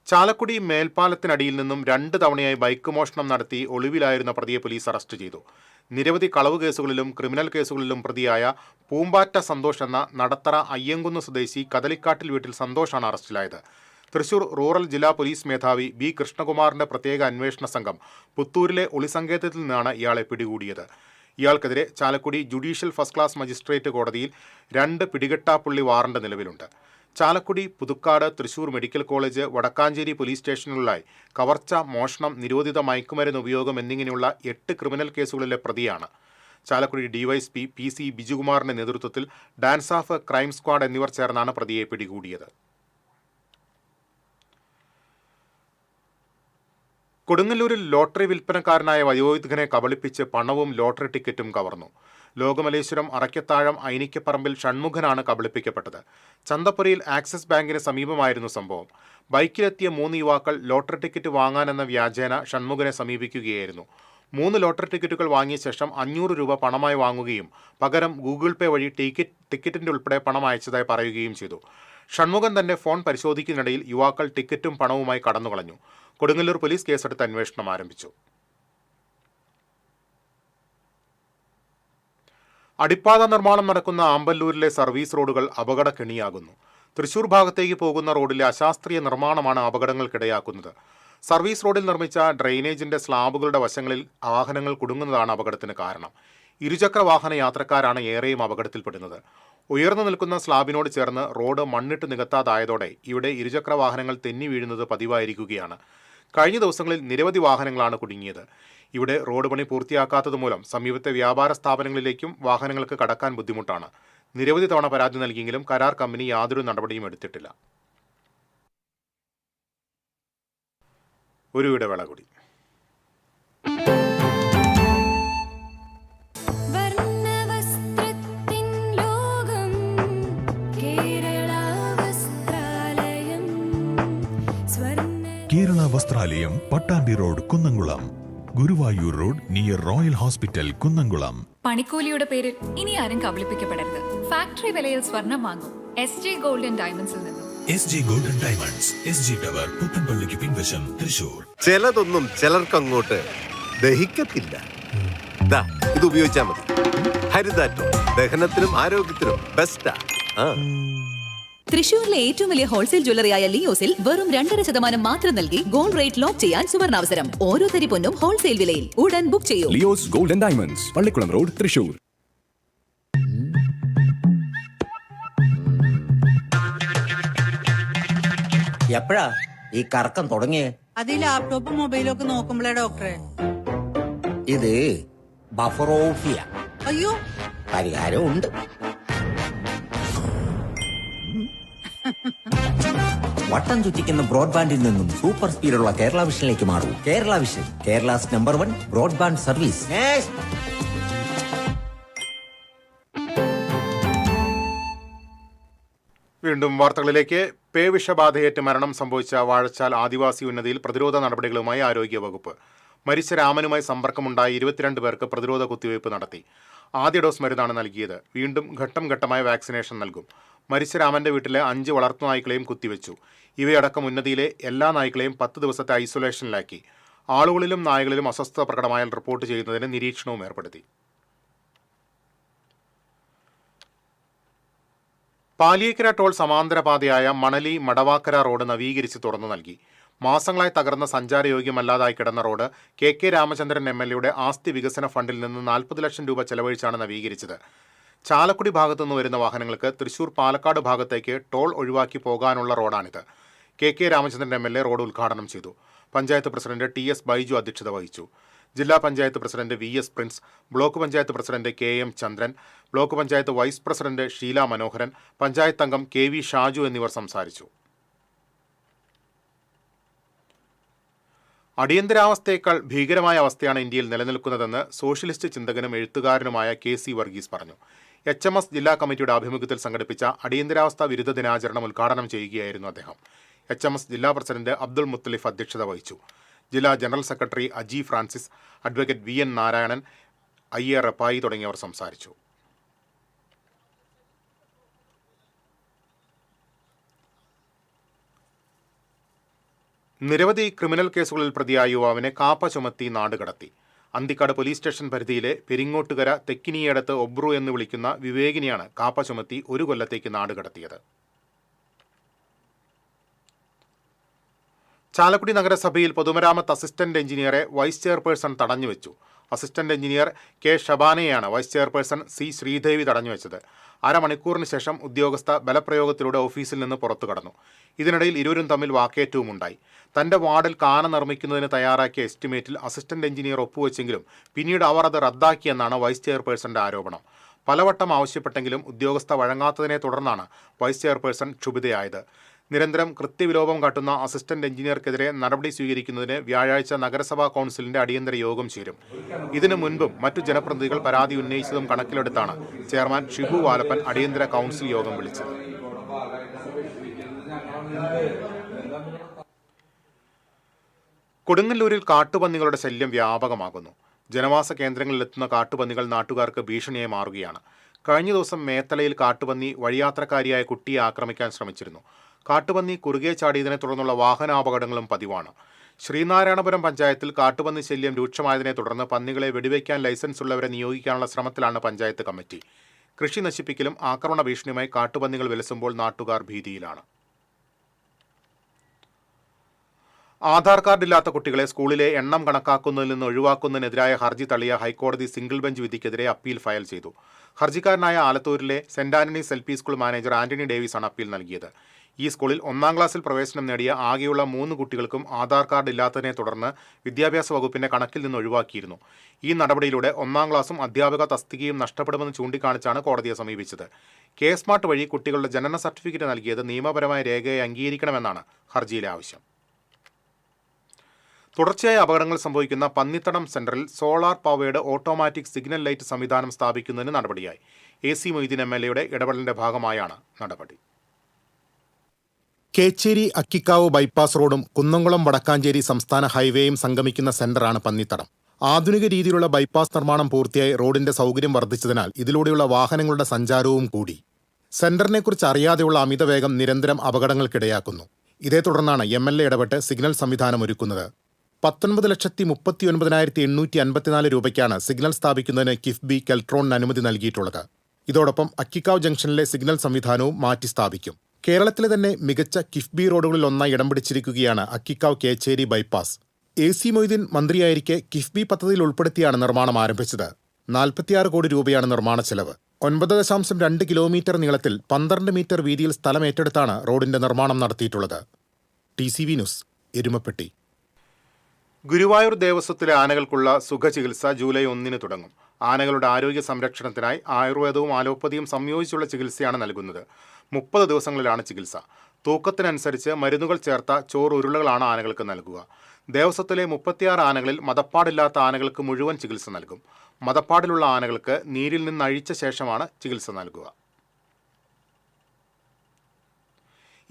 Speaker 1: ചാലക്കുടി മേൽപ്പാലത്തിനടിയിൽ നിന്നും 2 തവണയായി ബൈക്ക് മോഷണം നടത്തി ഒളിവിലായിരുന്ന പ്രതിയെ പോലീസ് അറസ്റ്റ് ചെയ്തു. നിരവധി കളവ് കേസുകളിലും ക്രിമിനൽ കേസുകളിലും പ്രതിയായ പൂമ്പാറ്റ സന്തോഷ് എന്ന നടത്തറ അയ്യങ്കുന്ന് സ്വദേശി കദളിക്കാട്ടിൽ വീട്ടിൽ സന്തോഷാണ് അറസ്റ്റിലായത്. തൃശൂർ റൂറൽ ജില്ലാ പോലീസ് മേധാവി B. കൃഷ്ണകുമാറിന്റെ പ്രത്യേക അന്വേഷണ സംഘം പുത്തൂരിലെ ഒളിസങ്കേതത്തിൽ നിന്നാണ് ഇയാളെ പിടികൂടിയത്. ഇയാൾക്കെതിരെ Chalakudy judicial first class magistrate കോടതിയിൽ 2 പിടികെട്ടാപ്പുള്ളി വാറണ്ട് നിലവിലുണ്ട്. Chalakudy, Puthukkad, Thrissur medical college, Vadakkanchery police സ്റ്റേഷനുകളിലായി കവർച്ച, മോഷണം, നിരോധിത മയക്കുമരുന്ന് ഉപയോഗം എന്നിങ്ങനെയുള്ള 8 ക്രിമിനൽ കേസുകളിലെ പ്രതിയാണ്. ചാലക്കുടി DYSP PC ബിജുകുമാറിന്റെ നേതൃത്വത്തിൽ ഡാൻസ് ഓഫ് ക്രൈം സ്ക്വാഡ് എന്നിവർ ചേർന്നാണ് പ്രതിയെ പിടികൂടിയത്. കൊടുങ്ങല്ലൂരിൽ ലോട്ടറി വിൽപ്പനക്കാരനായ വയോധികനെ കബളിപ്പിച്ച് പണവും ലോട്ടറി ടിക്കറ്റും കവർന്നു. ലോകമലേശ്വരം അറയ്ക്കത്താഴം ഐനിക്കപ്പറമ്പിൽ ഷൺമുഖനാണ് കബളിപ്പിക്കപ്പെട്ടത്. ചന്തപ്പുരയിൽ ആക്സിസ് ബാങ്കിന് സമീപമായിരുന്നു സംഭവം. ബൈക്കിലെത്തിയ 3 യുവാക്കൾ ലോട്ടറി ടിക്കറ്റ് വാങ്ങാനെന്ന വ്യാജേന ഷൺമുഖനെ സമീപിക്കുകയായിരുന്നു. 3 ലോട്ടറി ടിക്കറ്റുകൾ വാങ്ങിയ ശേഷം 500 രൂപ പണമായി വാങ്ങുകയും പകരം ഗൂഗിൾ പേ വഴി ടിക്കറ്റിന്റെ ഉൾപ്പെടെ പണം അയച്ചതായി പറയുകയും ചെയ്തു. ഷൺമുഖൻ തന്റെ ഫോൺ പരിശോധിക്കുന്നതിനിടയിൽ യുവാക്കൾ ടിക്കറ്റും പണവുമായി കടന്നുകളഞ്ഞു. കൊടുങ്ങല്ലൂർ പോലീസ് കേസെടുത്ത് അന്വേഷണം ആരംഭിച്ചു. അടിപ്പാത നിർമ്മാണം നടക്കുന്ന ആമ്പല്ലൂരിലെ സർവീസ് റോഡുകൾ അപകടക്കെണിയാകുന്നു. തൃശൂർ ഭാഗത്തേക്ക് പോകുന്ന റോഡിലെ അശാസ്ത്രീയ നിർമ്മാണമാണ് അപകടങ്ങൾക്കിടയാക്കുന്നത്. സർവീസ് റോഡിൽ നിർമ്മിച്ച ഡ്രെയിനേജിന്റെ സ്ലാബുകളുടെ വശങ്ങളിൽ വാഹനങ്ങൾ കുടുങ്ങുന്നതാണ് അപകടത്തിന് കാരണം. ഇരുചക്ര വാഹന യാത്രക്കാരാണ് ഏറെയും അപകടത്തിൽപ്പെടുന്നത്. ഉയർന്നു നിൽക്കുന്ന സ്ലാബിനോട് ചേർന്ന് റോഡ് മണ്ണിട്ട് നികത്താതായതോടെ ഇവിടെ ഇരുചക്ര വാഹനങ്ങൾ തെന്നി വീഴുന്നത് പതിവായിരിക്കുകയാണ്. കഴിഞ്ഞ ദിവസങ്ങളിൽ നിരവധി വാഹനങ്ങളാണ് കുടുങ്ങിയത്. ഇവിടെ റോഡ് പണി പൂർത്തിയാക്കാത്തതുമൂലം സമീപത്തെ വ്യാപാര സ്ഥാപനങ്ങളിലേക്കും വാഹനങ്ങൾക്ക് കടക്കാൻ ബുദ്ധിമുട്ടാണ്. നിരവധി തവണ പരാതി നൽകിയെങ്കിലും കരാർ കമ്പനി യാതൊരു നടപടിയും എടുത്തിട്ടില്ല. ഒരു ഇടവേള കൂടി.
Speaker 9: കേരള വസ്ത്രാലയം, Pattambi road, Kunnamkulam. Guruvayur road near royal hospital, Kunnamkulam.
Speaker 8: പണിക്കൂലിയുടെ പേരിൽ ഇനി ആരും കബളിപ്പിക്കപ്പെടരുത്. ഫാക്ടറി വിലയിൽ സ്വർണം വാങ്ങും SJ ഗോൾഡ് ആൻഡ് ഡയമണ്ട്സിൽ നിന്നും.
Speaker 9: SJ golden diamonds, SG tower, പുത്തൻപള്ളിക്ക് പിൻവശം, തൃശൂർ.
Speaker 13: ചിലതൊന്നും ചിലർക്കങ്ങോട്ട് ദഹിക്കത്തില്ല. ഇത് ഉപയോഗിച്ചാൽ മതി. ഹരിതാറ്റോ ദഹനത്തിനും ആരോഗ്യത്തിനും ബെസ്റ്റാ.
Speaker 4: തൃശൂരിലെ ഏറ്റവും വലിയ ഹോൾസെയിൽ ജ്വല്ലറിയായ ലിയോസിൽ വെറും 2.5% മാത്രം നൽകി ഗോൾഡ് റേറ്റ് ലോക്ക് ചെയ്യാൻ സുവർണാവസരം. ഓരോ തരി പൊന്നും ഹോൾസെയിൽ വിലയിൽ. ഉടൻ ബുക്ക് ചെയ്യൂ.
Speaker 5: Leo's golden diamonds, Pallikkulam road, Thrissur.
Speaker 14: എപ്പോഴാ ഈ കറക്കം തുടങ്ങിയേ?
Speaker 15: അത് ഈ ലാപ്ടോപ്പും മൊബൈലും ഒക്കെ നോക്കുമ്പോഴേ ഡോക്ടറെ.
Speaker 14: ഇത് ബഫറോഫിയ.
Speaker 15: അയ്യോ,
Speaker 14: പരിഹാരം ഉണ്ട്. വട്ടം ചുറ്റിക്കുന്ന ബ്രോഡ്ബാൻഡിൽ നിന്നും സൂപ്പർ സ്പീഡുള്ള കേരള വിഷനിലേക്ക് മാറൂ. Kerala vision, Kerala's number 1 broadband service.
Speaker 1: വീണ്ടും വാർത്തകളിലേക്ക്. പേവിഷബാധയേറ്റ് മരണം സംഭവിച്ച വാഴച്ചാൽ ആദിവാസി ഉന്നതിയിൽ പ്രതിരോധ നടപടികളുമായി ആരോഗ്യവകുപ്പ്. മരിച്ച രാമനുമായി സമ്പർക്കമുണ്ടായ 22 പേർക്ക് പ്രതിരോധ കുത്തിവയ്പ് നടത്തി. ആദ്യ ഡോസ് മരുന്നാണ് നൽകിയത്. വീണ്ടും ഘട്ടം ഘട്ടമായ വാക്സിനേഷൻ നൽകും. മരിച്ച രാമന്റെ വീട്ടിലെ 5 വളർത്തു നായ്ക്കളെയും കുത്തിവെച്ചു. ഇവയടക്കം ഉന്നതിയിലെ എല്ലാ നായ്ക്കളെയും 10 ദിവസത്തെ ഐസൊലേഷനിലാക്കി. ആളുകളിലും നായകളിലും അസ്വസ്ഥത പ്രകടമായാൽ റിപ്പോർട്ട് ചെയ്യുന്നതിന് നിരീക്ഷണവും ഏർപ്പെടുത്തി. പാലിയേക്കര ടോൾ സമാന്തര പാതയായ മണലി മടവാക്കര റോഡ് നവീകരിച്ച് തുറന്നു നൽകി. മാസങ്ങളായി തകർന്ന സഞ്ചാരയോഗ്യമല്ലാതായി കിടന്ന റോഡ് KK രാമചന്ദ്രൻ MLAയുടെ ആസ്തി വികസന ഫണ്ടിൽ നിന്ന് 40 ലക്ഷം രൂപ ചെലവഴിച്ചാണ് നവീകരിച്ചത്. ചാലക്കുടി ഭാഗത്തുനിന്ന് വരുന്ന വാഹനങ്ങൾക്ക് തൃശൂർ പാലക്കാട് ഭാഗത്തേക്ക് ടോൾ ഒഴിവാക്കി പോകാനുള്ള റോഡാണിത്. KK രാമചന്ദ്രൻ MLA റോഡ് ഉദ്ഘാടനം ചെയ്തു. പഞ്ചായത്ത് പ്രസിഡന്റ് TS ബൈജു അധ്യക്ഷത വഹിച്ചു. ജില്ലാ panchayat president VS Prince, block panchayat president KM Chandran, block panchayat vice president Sheela Manoharan, panchayat അംഗം KV ഷാജു എന്നിവർ സംസാരിച്ചു. അടിയന്തരാവസ്ഥയേക്കാൾ ഭീകരമായ അവസ്ഥയാണ് ഇന്ത്യയിൽ നിലനിൽക്കുന്നതെന്ന് സോഷ്യലിസ്റ്റ് ചിന്തകനും എഴുത്തുകാരനുമായ KC വർഗീസ് പറഞ്ഞു. HMS ജില്ലാ കമ്മിറ്റിയുടെ ആഭിമുഖ്യത്തിൽ സംഘടിപ്പിച്ച അടിയന്തരാവസ്ഥ വിരുദ്ധ ദിനാചരണം ഉദ്ഘാടനം ചെയ്യുകയായിരുന്നു അദ്ദേഹം. HMS ജില്ലാ പ്രസിഡന്റ് അബ്ദുൾ മുത്തലിഫ് അധ്യക്ഷത വഹിച്ചു. ജില്ലാ general secretary Aji Francis, advocate VN Narayanan, IA Rappai തുടങ്ങിയവർ സംസാരിച്ചു. നിരവധി ക്രിമിനൽ കേസുകളിൽ പ്രതിയായ യുവാവിനെ കാപ്പ ചുമത്തി നാടുകടത്തി. അന്തിക്കാട് പോലീസ് സ്റ്റേഷൻ പരിധിയിലെ പെരിങ്ങോട്ടുകര തെക്കിനിയടത്ത് ഒബ്രു എന്ന് വിളിക്കുന്ന വിവേകിനെയാണ് കാപ്പ ചുമത്തി 1 കൊല്ലത്തേക്ക് നാടുകടത്തിയത്. ചാലക്കുടി നഗരസഭയിൽ പൊതുമരാമത്ത് അസിസ്റ്റന്റ് എഞ്ചിനീയറെ വൈസ് ചെയർപേഴ്സൺ തടഞ്ഞുവെച്ചു. അസിസ്റ്റന്റ് എഞ്ചിനീയർ K ഷബാനയെയാണ് വൈസ് ചെയർപേഴ്സൺ C ശ്രീദേവി തടഞ്ഞുവെച്ചത്. അരമണിക്കൂറിന് ശേഷം ഉദ്യോഗസ്ഥ ബലപ്രയോഗത്തിലൂടെ ഓഫീസിൽ നിന്ന് പുറത്തു കടന്നു. ഇതിനിടയിൽ ഇരുവരും തമ്മിൽ വാക്കേറ്റവും ഉണ്ടായി. തന്റെ വാർഡിൽ കാന നിർമ്മിക്കുന്നതിന് തയ്യാറാക്കിയ എസ്റ്റിമേറ്റിൽ അസിസ്റ്റന്റ് എഞ്ചിനീയർ ഒപ്പുവെച്ചെങ്കിലും പിന്നീട് അവർ അത് റദ്ദാക്കിയെന്നാണ് വൈസ് ചെയർപേഴ്സന്റെ ആരോപണം. പലവട്ടം ആവശ്യപ്പെട്ടെങ്കിലും ഉദ്യോഗസ്ഥ വഴങ്ങാത്തതിനെ തുടർന്നാണ് വൈസ് ചെയർപേഴ്സൺ ക്ഷുഭിതയായത്. നിരന്തരം കൃത്യവിലോപം കാട്ടുന്ന അസിസ്റ്റന്റ് എഞ്ചിനീയർക്കെതിരെ നടപടി സ്വീകരിക്കുന്നതിന് വ്യാഴാഴ്ച നഗരസഭാ കൗൺസിലിന്റെ അടിയന്തര യോഗം ചേരും. ഇതിനു മുൻപും മറ്റു ജനപ്രതിനിധികൾ പരാതി ഉന്നയിച്ചതും കണക്കിലെടുത്താണ് ചെയർമാൻ ഷിബു വാലപ്പൻ അടിയന്തര കൗൺസിൽ യോഗം വിളിച്ചത്. കൊടുങ്ങല്ലൂരിൽ കാട്ടുപന്നികളുടെ ശല്യം വ്യാപകമാകുന്നു. ജനവാസ കേന്ദ്രങ്ങളിലെത്തുന്ന കാട്ടുപന്നികൾ നാട്ടുകാർക്ക് ഭീഷണിയായി മാറുകയാണ്. കഴിഞ്ഞ ദിവസം മേത്തലയിൽ കാട്ടുപന്നി വഴിയാത്രക്കാരിയായ കുട്ടിയെ ആക്രമിക്കാൻ ശ്രമിച്ചിരുന്നു. കാട്ടുപന്നി കുറുകെ ചാടിയതിനെ തുടർന്നുള്ള വാഹനാപകടങ്ങളും പതിവാണ്. ശ്രീനാരായണപുരം പഞ്ചായത്തിൽ കാട്ടുപന്നി ശല്യം രൂക്ഷമായതിനെ തുടർന്ന് പന്നികളെ വെടിവെക്കാൻ ലൈസൻസ് ഉള്ളവരെ നിയോഗിക്കാനുള്ള ശ്രമത്തിലാണ് പഞ്ചായത്ത് കമ്മിറ്റി. കൃഷി നശിപ്പിക്കലും ആക്രമണ ഭീഷണിയുമായി കാട്ടുപന്നികൾ വിലസുമ്പോൾ നാട്ടുകാർ ഭീതിയിലാണ്. ആധാർ കാർഡില്ലാത്ത കുട്ടികളെ സ്കൂളിലെ എണ്ണം കണക്കാക്കുന്നതിൽ നിന്ന് ഒഴിവാക്കുന്നതിനെതിരായ ഹർജി തള്ളിയ ഹൈക്കോടതി സിംഗിൾ ബെഞ്ച് വിധിക്കെതിരെ അപ്പീൽ ഫയൽ ചെയ്തു. ഹർജിക്കാരനായ ആലത്തൂരിലെ saint Antony's L P school manager Antony ഡേവിസാണ് അപ്പീൽ നൽകിയത്. ഈ സ്കൂളിൽ 1-ാം ക്ലാസ്സിൽ പ്രവേശനം നേടിയ ആകെയുള്ള 3 കുട്ടികൾക്കും ആധാർ കാർഡ് ഇല്ലാത്തതിനെ തുടർന്ന് വിദ്യാഭ്യാസ വകുപ്പിന്റെ കണക്കിൽ നിന്ന് ഒഴിവാക്കിയിരുന്നു. ഈ നടപടിയിലൂടെ 1-ാം ക്ലാസും അധ്യാപക തസ്തികയും നഷ്ടപ്പെടുമെന്ന് ചൂണ്ടിക്കാണിച്ചാണ് കോടതിയെ സമീപിച്ചത്. കെ സ്മാർട്ട് വഴി കുട്ടികളുടെ ജനന സർട്ടിഫിക്കറ്റ് നൽകിയത് നിയമപരമായ രേഖയെ അംഗീകരിക്കണമെന്നാണ് ഹർജിയിലെ ആവശ്യം. തുടർച്ചയായ അപകടങ്ങൾ സംഭവിക്കുന്ന പന്നിത്തടം സെന്ററിൽ solar powered automatic signal light സംവിധാനം സ്ഥാപിക്കുന്നതിന് നടപടിയായി. AC മൊയ്തീൻ MLA ഇടപെടലിന്റെ ഭാഗമായാണ് നടപടി. കേച്ചേരി അക്കിക്കാവ് ബൈപ്പാസ് റോഡും കുന്നംകുളം വടക്കാഞ്ചേരി സംസ്ഥാന ഹൈവേയും സംഗമിക്കുന്ന സെന്ററാണ് പന്നിത്തടം. ആധുനിക രീതിയിലുള്ള ബൈപ്പാസ് നിർമ്മാണം പൂർത്തിയായി റോഡിന്റെ സൗകര്യം വർദ്ധിച്ചതിനാൽ ഇതിലൂടെയുള്ള വാഹനങ്ങളുടെ സഞ്ചാരവും കൂടി. സെന്ററിനെക്കുറിച്ച് അറിയാതെയുള്ള അമിതവേഗം നിരന്തരം അപകടങ്ങൾക്കിടയാക്കുന്നു. ഇതേ തുടർന്നാണ് MLA ഇടപെട്ട് സിഗ്നൽ സംവിധാനം ഒരുക്കുന്നത്. 19,39,854 രൂപയ്ക്കാണ് സിഗ്നൽ സ്ഥാപിക്കുന്നതിന് കിഫ്ബി കെൽട്രോണിന് അനുമതി നൽകിയിട്ടുള്ളത്. ഇതോടൊപ്പം അക്കിക്കാവ് ജംഗ്ഷനിലെ സിഗ്നൽ സംവിധാനവും മാറ്റി സ്ഥാപിക്കും. കേരളത്തിലെ തന്നെ മികച്ച കിഫ്ബി റോഡുകളിൽ ഒന്നായി ഇടം പിടിച്ചിരിക്കുകയാണ് അക്കിക്കാവ് കേച്ചേരി ബൈപ്പാസ്. AC മൊയ്തീൻ മന്ത്രിയായിരിക്കെ കിഫ്ബി പദ്ധതിയിൽ ഉൾപ്പെടുത്തിയാണ് നിർമ്മാണം ആരംഭിച്ചത്. 46 കോടി രൂപയാണ് നിർമ്മാണ ചെലവ്. 9.2 കിലോമീറ്റർ നീളത്തിൽ 12 മീറ്റർ വീതിയിൽ സ്ഥലം ഏറ്റെടുത്താണ് റോഡിന്റെ നിർമ്മാണം നടത്തിയിട്ടുള്ളത്. TCV news, Erumapetty. ഗുരുവായൂർ ദേവസ്വത്തിലെ ആനകൾക്കുള്ള സുഖചികിത്സ ജൂലൈ 1 തുടങ്ങും. ആനകളുടെ ആരോഗ്യ സംരക്ഷണത്തിനായി ആയുർവേദവും അലോപ്പതിയും സംയോജിച്ചുള്ള ചികിത്സയാണ് നൽകുന്നത്. 30 ദിവസങ്ങളിലാണ് ചികിത്സ. തൂക്കത്തിനനുസരിച്ച് മരുന്നുകൾ ചേർത്ത ചോറ് ഉരുളകളാണ് ആനകൾക്ക് നൽകുക. ദേവസ്വത്തിലെ 36 ആനകളിൽ മദപ്പാടില്ലാത്ത ആനകൾക്ക് മുഴുവൻ ചികിത്സ നൽകും. മദപ്പാടിലുള്ള ആനകൾക്ക് നീരിൽ നിന്ന് അഴിച്ച ശേഷമാണ് ചികിത്സ നൽകുക.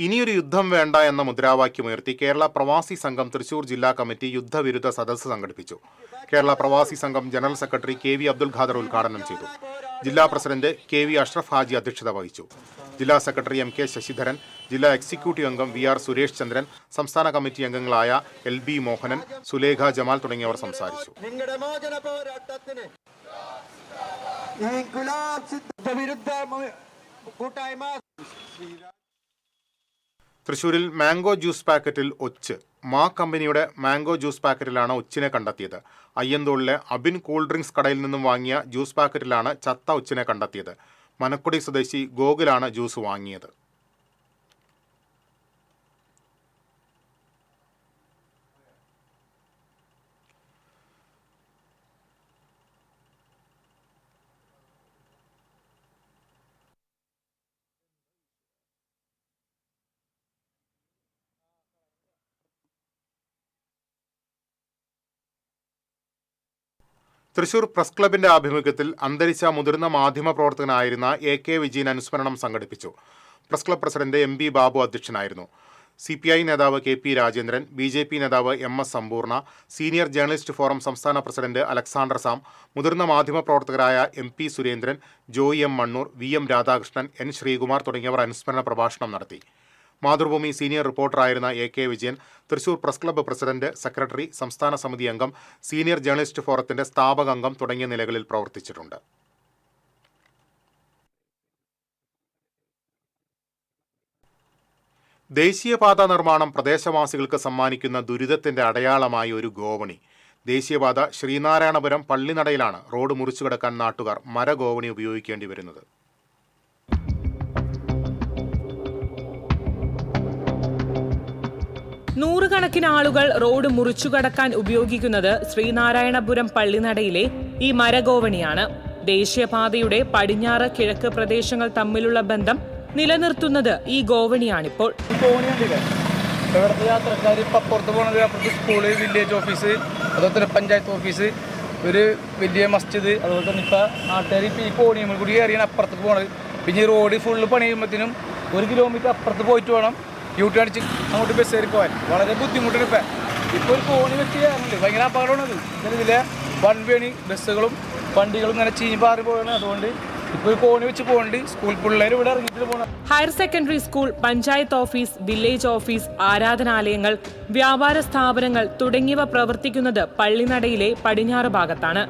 Speaker 1: ഇനിയൊരു യുദ്ധം വേണ്ട എന്ന മുദ്രാവാക്യമുയർത്തി കേരള പ്രവാസി സംഘം തൃശൂർ ജില്ലാ കമ്മിറ്റി യുദ്ധവിരുദ്ധ സദസ്സ് സംഘടിപ്പിച്ചു. കേരള പ്രവാസി സംഘം general secretary KV Abdul Khader ഉദ്ഘാടനം ചെയ്തു. ജില്ലാ പ്രസിഡന്റ് KV അഷ്റഫ് ഹാജി അധ്യക്ഷത വഹിച്ചു. ജില്ലാ സെക്രട്ടറി MK ശശിധരൻ, ജില്ലാ എക്സിക്യൂട്ടീവ് അംഗം VR സുരേഷ് ചന്ദ്രൻ, സംസ്ഥാന കമ്മിറ്റി അംഗങ്ങളായ LB മോഹനൻ, സുലേഖ ജമാൽ തുടങ്ങിയവർ സംസാരിച്ചു. തൃശൂരിൽ മാംഗോ ജ്യൂസ് പാക്കറ്റിൽ ഒച്ച്. മാ കമ്പനിയുടെ മാംഗോ ജ്യൂസ് പാക്കറ്റിലാണ് ഒച്ചിനെ കണ്ടെത്തിയത്. അയ്യന്തോളിലെ അബിൻ കൂൾ ഡ്രിങ്ക്സ് കടയിൽ നിന്നും വാങ്ങിയ ജ്യൂസ് പാക്കറ്റിലാണ് ചത്ത ഒച്ചിനെ കണ്ടെത്തിയത്. മനക്കുടി സ്വദേശി ഗോകുലാണ് ജ്യൂസ് വാങ്ങിയത്. തൃശൂർ പ്രസ് ക്ലബിന്റെ ആഭിമുഖ്യത്തിൽ അന്തരിച്ച മുതിർന്ന മാധ്യമപ്രവർത്തകനായിരുന്ന AK വിജയൻ അനുസ്മരണം സംഘടിപ്പിച്ചു. Press club president MB Babu അധ്യക്ഷനായിരുന്നു. CPI നേതാവ് KP രാജേന്ദ്രൻ, BJP നേതാവ് MS സമ്പൂർണ്ണ, സീനിയർ ജേർണലിസ്റ്റ് ഫോറം സംസ്ഥാന പ്രസിഡന്റ് അലക്സാണ്ടർ സാം, മുതിർന്ന മാധ്യമപ്രവർത്തകരായ MP Surendran, Joy M Mannur, VM Radhakrishnan, N Sreekumar തുടങ്ങിയവർ അനുസ്മരണ പ്രഭാഷണം നടത്തി. മാതൃഭൂമി സീനിയർ റിപ്പോർട്ടറായിരുന്ന AK വിജയൻ Thrissur press club president, secretary, സംസ്ഥാന സമിതി അംഗം, സീനിയർ ജേർണലിസ്റ്റ് ഫോറത്തിന്റെ സ്ഥാപക അംഗം തുടങ്ങിയ നിലകളിൽ പ്രവർത്തിച്ചിട്ടുണ്ട്. ദേശീയപാത നിർമ്മാണം പ്രദേശവാസികൾക്ക് സമ്മാനിക്കുന്ന ദുരിതത്തിന്റെ അടയാളമായി ഒരു ഗോവണി. ദേശീയപാത ശ്രീനാരായണപുരം പള്ളിനടയിലാണ് റോഡ് മുറിച്ചു കടക്കാൻ നാട്ടുകാർ മരഗോവണി ഉപയോഗിക്കേണ്ടി വരുന്നത്.
Speaker 16: നൂറുകണക്കിന് ആളുകൾ റോഡ് മുറിച്ചുകടക്കാൻ ഉപയോഗിക്കുന്നത് ശ്രീനാരായണപുരം പള്ളിനടയിലെ ഈ മരഗോവണിയാണ്. ദേശീയപാതയുടെ പടിഞ്ഞാറ് കിഴക്ക് പ്രദേശങ്ങൾ തമ്മിലുള്ള ബന്ധം നിലനിർത്തുന്നത് ഈ ഗോവണിയാണിപ്പോൾ.
Speaker 17: ഇവിടുത്തെ യാത്രക്കാർ ഇപ്പം അപ്പുറത്ത് പോകുന്നത് അപ്പുറത്ത് സ്കൂള്, വില്ലേജ് ഓഫീസ്, അതുപോലെ തന്നെ പഞ്ചായത്ത് ഓഫീസ്, ഒരു വലിയ മസ്ജിദ്, അതുപോലെ തന്നെ ഇപ്പം നാട്ടുകാർ ഇപ്പം ഈ കോണിയമ്മൽ കൂടി കയറിയാണ് അപ്പുറത്ത് പോകുന്നത്. പിന്നെ ഈ റോഡ് ഫുള്ള് പണി ചെയ്യുമ്പോഴത്തേനും 1 കിലോമീറ്റർ അപ്പുറത്ത് പോയിട്ട് വേണം യൂട്ടേൺ അടിച്ച് അങ്ങോട്ട് ബസ് കയറി പോകാൻ. വളരെ ബുദ്ധിമുട്ടാണ് ഇപ്പം. ഇപ്പോൾ ഒരു കോണി വെച്ച് കയറുന്നുണ്ട്, ഭയങ്കര അപകടമാണത്. ഇതിലെ വൺ വേണി ബസ്സുകളും വണ്ടികളും ഇങ്ങനെ ചീഞ്ഞ് പാറി പോകണം. അതുകൊണ്ട് ഇപ്പോൾ ഒരു കോണി വെച്ച് പോകുന്നുണ്ട്. സ്കൂൾ പിള്ളേർ ഇവിടെ ഇറങ്ങിയിട്ട് പോകണം.
Speaker 16: Higher secondary school, panchayat office, village office, ആരാധനാലയങ്ങൾ, വ്യാപാര സ്ഥാപനങ്ങൾ തുടങ്ങിയവ പ്രവർത്തിക്കുന്നത് പള്ളിനടയിലെ പടിഞ്ഞാറ് ഭാഗത്താണ്.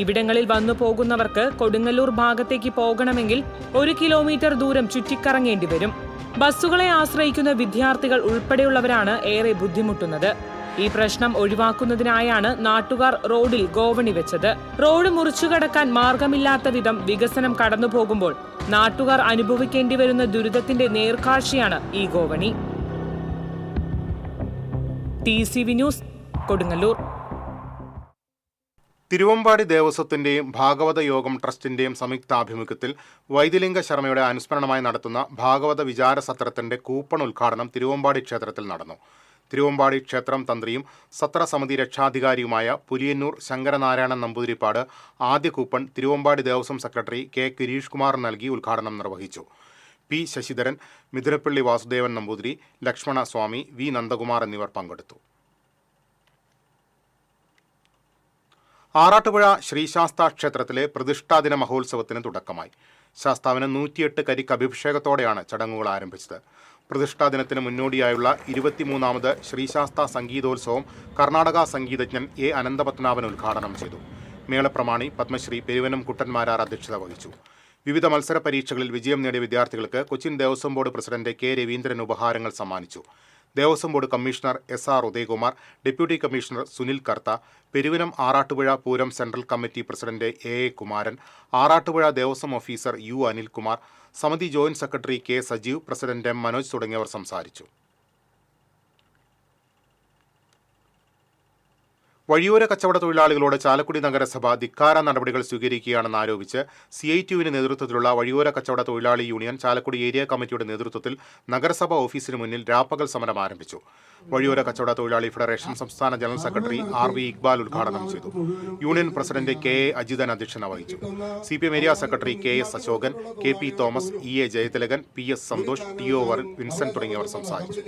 Speaker 16: ഇവിടങ്ങളിൽ വന്നു പോകുന്നവർക്ക് കൊടുങ്ങല്ലൂർ ഭാഗത്തേക്ക് പോകണമെങ്കിൽ 1 കിലോമീറ്റർ ദൂരം ചുറ്റിക്കറങ്ങേണ്ടി വരും. ബസ്സുകളെ ആശ്രയിക്കുന്ന വിദ്യാർത്ഥികൾ ഉൾപ്പെടെയുള്ളവരാണ് ഏറെ ബുദ്ധിമുട്ടുന്നത്. ഈ പ്രശ്നം ഒഴിവാക്കുന്നതിനായാണ് നാട്ടുകാർ റോഡിൽ ഗോവണി വെച്ചത്. റോഡ് മുറിച്ചുകടക്കാൻ മാർഗമില്ലാത്ത വിധം വികസനം കടന്നുപോകുമ്പോൾ നാട്ടുകാർ അനുഭവിക്കേണ്ടി വരുന്ന ദുരിതത്തിന്റെ നേർക്കാഴ്ചയാണ് ഈ ഗോവണി. TCV news, Kodungallur.
Speaker 1: തിരുവമ്പാടി ദേവസ്വത്തിന്റെയും ഭാഗവത യോഗം ട്രസ്റ്റിന്റെയും സംയുക്താഭിമുഖ്യത്തിൽ വൈദ്യലിംഗ ശർമ്മയുടെ അനുസ്മരണമായി നടത്തുന്ന ഭാഗവത വിചാര സത്രത്തിന്റെ കൂപ്പൺ ഉദ്ഘാടനം തിരുവമ്പാടി ക്ഷേത്രത്തിൽ നടന്നു. തിരുവമ്പാടി ക്ഷേത്രം തന്ത്രിയും സത്രസമിതി രക്ഷാധികാരിയുമായ പുലിയന്നൂർ ശങ്കരനാരായണൻ നമ്പൂതിരിപ്പാട് ആദ്യ coupon Thiruvambadi Devaswom secretary K. Girish Kumar നൽകി ഉദ്ഘാടനം നിർവഹിച്ചു. P. ശശിധരൻ, മിഥുനപ്പള്ളി വാസുദേവൻ നമ്പൂതിരി, ലക്ഷ്മണ സ്വാമി, V. നന്ദകുമാർ എന്നിവർ പങ്കെടുത്തു. ആറാട്ടുപുഴ ശ്രീശാസ്ത ക്ഷേത്രത്തിലെ പ്രതിഷ്ഠാദിന മഹോത്സവത്തിന് തുടക്കമായി. ശാസ്താവിന് 108 കരിക്ക് അഭിഷേകത്തോടെയാണ് ചടങ്ങുകൾ ആരംഭിച്ചത്. പ്രതിഷ്ഠാദിനത്തിന് മുന്നോടിയായുള്ള 23ാമത് ശ്രീശാസ്ത സംഗീതോത്സവം കർണാടക സംഗീതജ്ഞൻ A. അനന്തപത്മനാഭൻ ഉദ്ഘാടനം ചെയ്തു. മേളപ്രമാണി പത്മശ്രീ പെരുവനം കുട്ടന്മാരാർ അധ്യക്ഷത വഹിച്ചു. വിവിധ മത്സര പരീക്ഷകളിൽ വിജയം നേടിയ വിദ്യാർത്ഥികൾക്ക് Cochin Devaswom board president K. Raveendran ഉപഹാരങ്ങൾ സമ്മാനിച്ചു. Devaswom board commissioner S.R. Udayakumar, deputy commissioner Sunil Kartha, Peruvanam Arattupuzha pooram central committee president A. Kumaran, Arattupuzha Devaswom officer U. Anilkumar, സമിതി joint secretary K. Sajeev, president M. Manoj തുടങ്ങിയവർ സംസാരിച്ചു. വഴിയോര കച്ചവട തൊഴിലാളികളോട് ചാലക്കുടി നഗരസഭ ധിക്കാര നടപടികൾ സ്വീകരിക്കുകയാണെന്ന് ആരോപിച്ച് CITUവിന്റെ നേതൃത്വത്തിലുള്ള വഴിയോര കച്ചവട തൊഴിലാളി യൂണിയൻ ചാലക്കുടി ഏരിയ കമ്മിറ്റിയുടെ നേതൃത്വത്തിൽ നഗരസഭ ഓഫീസിന് മുന്നിൽ രാപ്പകൽ സമരം ആരംഭിച്ചു. വഴിയോര കച്ചവട തൊഴിലാളി ഫെഡറേഷൻ സംസ്ഥാന ജനറൽ സെക്രട്ടറി R.V. ഇക്ബാൽ ഉദ്ഘാടനം ചെയ്തു. Union president K. A. Ajithan അധ്യക്ഷത വഹിച്ചു. CPM area secretary K.S. Asokan, K.P. Thomas, E.A. Jayathilakan, P.S. Santhosh, T.O. Vincent തുടങ്ങിയവർ സംസാരിച്ചു.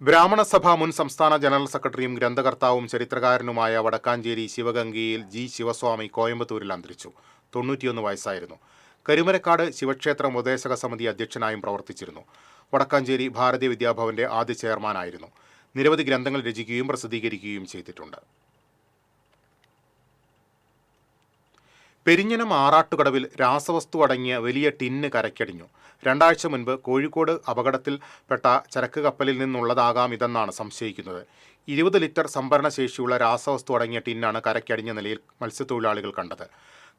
Speaker 1: ബ്രാഹ്മണസഭ മുൻ സംസ്ഥാന ജനറൽ സെക്രട്ടറിയും ഗ്രന്ഥകർത്താവും ചരിത്രകാരനുമായ വടക്കാഞ്ചേരി ശിവഗംഗയിൽ G. ശിവസ്വാമി കോയമ്പത്തൂരിൽ അന്തരിച്ചു. 91 വയസ്സായിരുന്നു. കരുമരക്കാട് ശിവക്ഷേത്രം ഉപദേശക സമിതി അധ്യക്ഷനായും പ്രവർത്തിച്ചിരുന്നു. വടക്കാഞ്ചേരി ഭാരതീയ വിദ്യാഭവന്റെ ആദ്യ ചെയർമാനായിരുന്നു. നിരവധി ഗ്രന്ഥങ്ങൾ രചിക്കുകയും പ്രസിദ്ധീകരിക്കുകയും ചെയ്തിട്ടുണ്ട്. പെരിഞ്ഞനം ആറാട്ടുകടവിൽ രാസവസ്തു അടങ്ങിയ വലിയ ടിന്ന് കരയ്ക്കടിഞ്ഞു. 2 ആഴ്ച മുൻപ് കോഴിക്കോട് അപകടത്തിൽപ്പെട്ട ചരക്ക് കപ്പലിൽ നിന്നുള്ളതാകാം ഇതെന്നാണ് സംശയിക്കുന്നത്. 20 ലിറ്റർ സംഭരണ ശേഷിയുള്ള രാസവസ്തു അടങ്ങിയ ടിന്നാണ് കരയ്ക്കടിഞ്ഞ നിലയിൽ മത്സ്യത്തൊഴിലാളികൾ കണ്ടത്.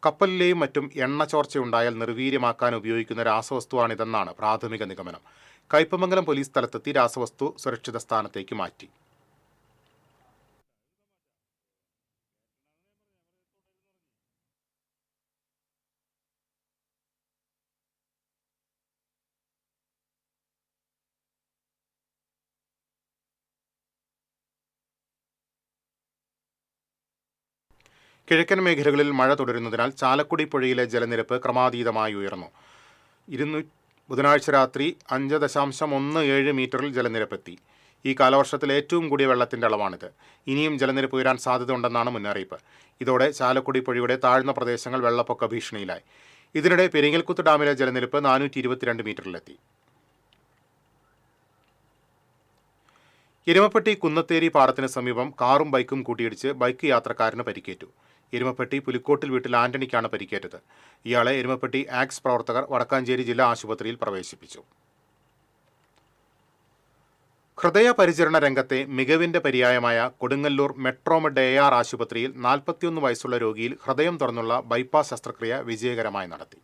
Speaker 1: കപ്പലിലെയും മറ്റും എണ്ണ ചോർച്ചയുണ്ടായാൽ നിർവീര്യമാക്കാൻ ഉപയോഗിക്കുന്ന രാസവസ്തുവാണിതെന്നാണ് പ്രാഥമിക നിഗമനം. കയ്പമംഗലം പോലീസ് സ്ഥലത്തെത്തി രാസവസ്തു സുരക്ഷിത സ്ഥാനത്തേക്ക് മാറ്റി. കിഴക്കൻ മേഖലകളിൽ മഴ തുടരുന്നതിനാൽ ചാലക്കുടി പുഴയിലെ ജലനിരപ്പ് ക്രമാതീതമായി ഉയർന്നു. ബുധനാഴ്ച രാത്രി 5.17 മീറ്ററിൽ ജലനിരപ്പെത്തി. ഈ കാലവർഷത്തിൽ ഏറ്റവും കൂടിയ വെള്ളത്തിൻ്റെ അളവാണിത്. ഇനിയും ജലനിരപ്പ് ഉയരാൻ സാധ്യതയുണ്ടെന്നാണ് മുന്നറിയിപ്പ്. ഇതോടെ ചാലക്കുടി പുഴയുടെ താഴ്ന്ന പ്രദേശങ്ങൾ വെള്ളപ്പൊക്ക ഭീഷണിയിലായി. ഇതിനിടെ പെരിങ്ങൽകുത്ത് ഡാമിലെ ജലനിരപ്പ് 422 മീറ്ററിലെത്തി. എരുമപ്പെട്ടി കുന്നത്തേരി പാടത്തിന് സമീപം കാറും ബൈക്കും കൂട്ടിയിടിച്ച് ബൈക്ക് യാത്രക്കാരന് പരിക്കേറ്റു. എരുമപ്പെട്ടി പുലിക്കോട്ടിൽ വീട്ടിൽ ആന്റണിക്കാണ് പരിക്കേറ്റത്. ഇയാളെ എരുമപ്പെട്ടി ആക്സ് പ്രവർത്തകർ വടക്കാഞ്ചേരി ജില്ലാ ആശുപത്രിയിൽ പ്രവേശിപ്പിച്ചു. ഹൃദയപരിചരണ രംഗത്തെ മികവിന്റെ പര്യായമായ കൊടുങ്ങല്ലൂർ മെട്രോമെഡ് AR ആശുപത്രിയിൽ 41 വയസ്സുള്ള രോഗിയിൽ ഹൃദയം തുറന്നുള്ള ബൈപ്പാസ് ശസ്ത്രക്രിയ വിജയകരമായി നടത്തി.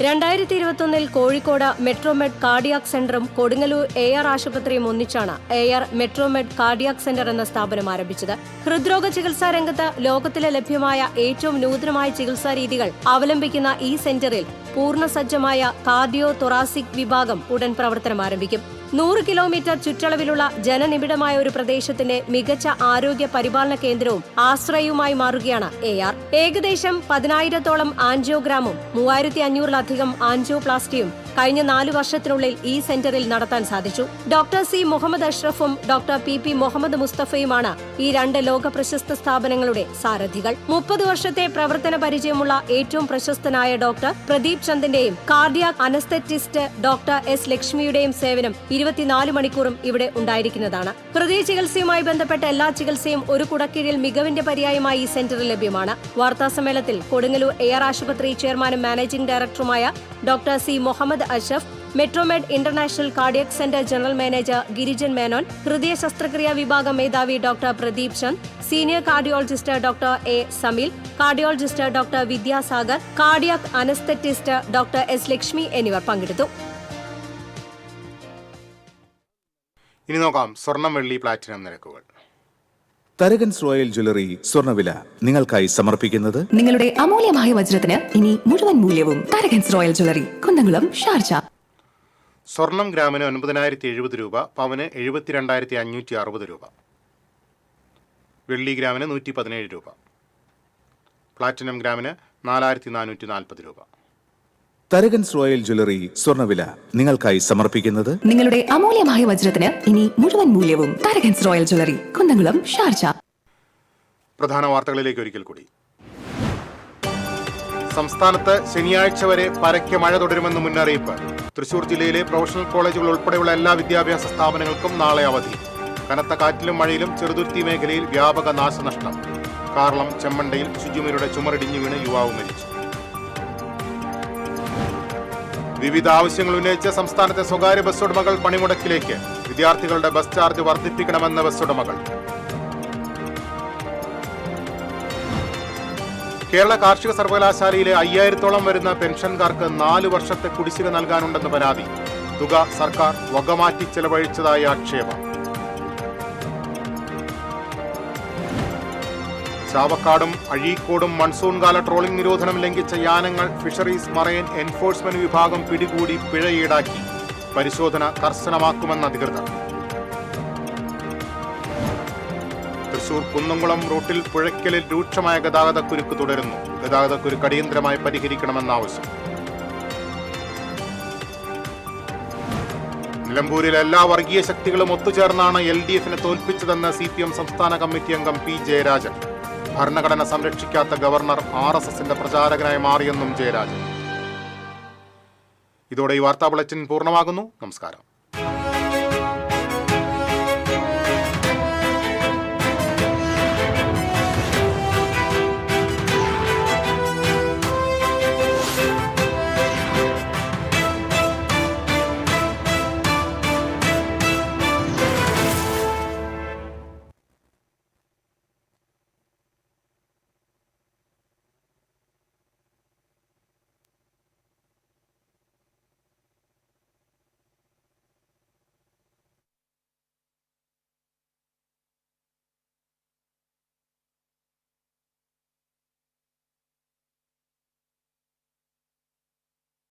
Speaker 7: 2021 കോഴിക്കോട് മെട്രോമെഡ് കാർഡിയാക് സെന്ററും കൊടുങ്ങല്ലൂർ AR ആശുപത്രിയും ഒന്നിച്ചാണ് AR മെട്രോമെഡ് കാർഡിയാക് സെന്റർ എന്ന സ്ഥാപനം ആരംഭിച്ചത്. ഹൃദ്രോഗ ചികിത്സാ രംഗത്ത് ലോകത്തിലെ ലഭ്യമായ ഏറ്റവും നൂതനമായ ചികിത്സാ രീതികൾ അവലംബിക്കുന്ന ഈ സെന്ററിൽ പൂർണ്ണസജ്ജമായ കാർഡിയോ തൊറാസിക് വിഭാഗം ഉടൻ പ്രവർത്തനം ആരംഭിക്കും. 100 കിലോമീറ്റർ ചുറ്റളവിലുള്ള ജനനിബിഡമായ ഒരു പ്രദേശത്തിന്റെ മികച്ച ആരോഗ്യ പരിപാലന കേന്ദ്രവും ആശ്രയവുമായി മാറുകയാണ് AR. ഏകദേശം 10,000-ഓളം ആൻജിയോഗ്രാമും 3,500-ലധികം ആൻജിയോപ്ലാസ്റ്റിയും കഴിഞ്ഞ 4 വർഷത്തിനുള്ളിൽ ഈ സെന്ററിൽ നടത്താൻ സാധിച്ചു. Doctor C. മുഹമ്മദ് അഷ്റഫും ഡോക്ടർ PP. മുഹമ്മദ് മുസ്തഫയുമാണ് ഈ 2 ലോക പ്രശസ്ത സ്ഥാപനങ്ങളുടെ സാരഥികൾ. 30 വർഷത്തെ പ്രവർത്തന പരിചയമുള്ള ഏറ്റവും പ്രശസ്തനായ ഡോക്ടർ പ്രദീപ് ചന്ദിന്റെയും കാർഡിയാക് അനസ്തെറ്റിസ്റ്റ് ഡോക്ടർ S. ലക്ഷ്മിയുടെയും സേവനം 24 മണിക്കൂറും ഇവിടെ ഉണ്ടായിരിക്കുന്നതാണ്. ഹൃദയ ചികിത്സയുമായി ബന്ധപ്പെട്ട എല്ലാ ചികിത്സയും ഒരു കുടക്കീഴിൽ മികവിന്റെ പര്യായമായി ഈ സെന്ററിൽ ലഭ്യമാണ്. വാർത്താസമ്മേളനത്തിൽ കൊടുങ്ങല്ലൂർ AR ആശുപത്രി ചെയർമാനും മാനേജിംഗ് ഡയറക്ടറുമായ doctor C. Muhammad Ashraf, Metromed international cardiac centre general manager Girijan Menon, ഹൃദയ ശസ്ത്രക്രിയാ വിഭാഗം മേധാവി doctor Pradeep Chand, senior cardiologist doctor A. Sameel, cardiologist doctor Vidyasagar, cardiac anaesthetist doctor S. Lakshmi എന്നിവർ പങ്കെടുത്തു.
Speaker 1: ഇനി നോക്കാം സ്വർണം, വെള്ളി, പ്ലാറ്റിനം നിരക്കുകൾ.
Speaker 6: തരകൻസ് റോയൽ ജ്വല്ലറി സ്വർണ്ണവില നിങ്ങൾക്കായി സമർപ്പിക്കുന്നത്
Speaker 4: നിങ്ങളുടെ അമൂല്യമായ വജ്രത്തിന് ഇനി മുഴുവൻ മൂല്യവും Tharakans royal jewellery, Kunnamkulam, Sharjah.
Speaker 1: സ്വർണം ഗ്രാമിന് 9,070 രൂപ, പവന് 72,560 രൂപ, വെള്ളി ഗ്രാമിന് 117 രൂപ, പ്ലാറ്റിനം ഗ്രാമിന് 4,440 രൂപ.
Speaker 6: തരകൻസ് റോയൽ ജ്വല്ലറി സ്വർണ്ണവില നിങ്ങൾക്കായി സമർപ്പിക്കുന്നത്
Speaker 4: നിങ്ങളുടെ അമൂല്യമായ വജ്രത്തിന് ഇനി മുഴുവൻ മൂല്യവും Tharakans royal jewellery, Kunnamkulam, Sharjah.
Speaker 1: പ്രധാന വാർത്തകളിലേക്ക് ഒരിക്കൽ കൂടി. സംസ്ഥാനത്ത് ശനിയാഴ്ച വരെ പരക്കെ മഴ തുടരുമെന്ന് മുന്നറിയിപ്പ്. തൃശൂർ ജില്ലയിലെ പ്രൊഫഷണൽ കോളേജുകൾ ഉൾപ്പെടെയുള്ള എല്ലാ വിദ്യാഭ്യാസ സ്ഥാപനങ്ങൾക്കും നാളെ അവധി. കനത്ത കാറ്റിലും മഴയിലും ചെറുതുരുത്തി മേഖലയിൽ വ്യാപക നാശനഷ്ടം. കാർളം ചെമ്മണ്ടയിൽ ശുചിമുറിയുടെ ചുമറിടിഞ്ഞു വീണ് യുവാവ് മരിച്ചു. വിവിധ ആവശ്യങ്ങൾ ഉന്നയിച്ച് സംസ്ഥാനത്തെ സ്വകാര്യ ബസ് ഉടമകൾ പണിമുടക്കിലേക്ക്. വിദ്യാർത്ഥികളുടെ ബസ് ചാർജ് വർദ്ധിപ്പിക്കണമെന്ന ബസ് ഉടമകൾ. കേരള കാർഷിക സർവകലാശാലയിലെ 5000-ഓളം വരുന്ന പെൻഷൻകാർക്ക് 4 വർഷത്തെ കുടിശ്ശിക നൽകാനുണ്ടെന്ന് പരാതി. തുക സർക്കാർ വകമാറ്റി ചെലവഴിച്ചതായി ആക്ഷേപം. ചാവക്കാടും അഴീക്കോടും മൺസൂൺ കാല ട്രോളിംഗ് നിരോധനം ലംഘിച്ച യാനങ്ങൾ ഫിഷറീസ് മറൈൻ എൻഫോഴ്സ്മെന്റ് വിഭാഗം പിടികൂടി പിഴ ഈടാക്കി. പരിശോധന കർശനമാക്കുമെന്ന് അധികൃതർ. തൃശൂർ കുന്നംകുളം റൂട്ടിൽ പുഴയ്ക്കലിൽ രൂക്ഷമായ ഗതാഗതക്കുരുക്ക് തുടരുന്നു. ഗതാഗതക്കുരുക്ക് അടിയന്തരമായി പരിഹരിക്കണമെന്ന ആവശ്യം. നിലമ്പൂരിൽ എല്ലാ വർഗീയ ശക്തികളും ഒത്തുചേർന്നാണ് LDF-നെ തോൽപ്പിച്ചതെന്ന് CPM സംസ്ഥാന കമ്മിറ്റി അംഗം P. ജയരാജൻ. ഭരണഘടന സംരക്ഷിക്കാത്ത ഗവർണർ RSS-ന്റെ പ്രചാരകനായി മാറിയെന്നും ജയരാജൻ. ഇതോടെ ഈ വാർത്താ ബുള്ളറ്റിൻ പൂർണ്ണമാകുന്നു. നമസ്കാരം.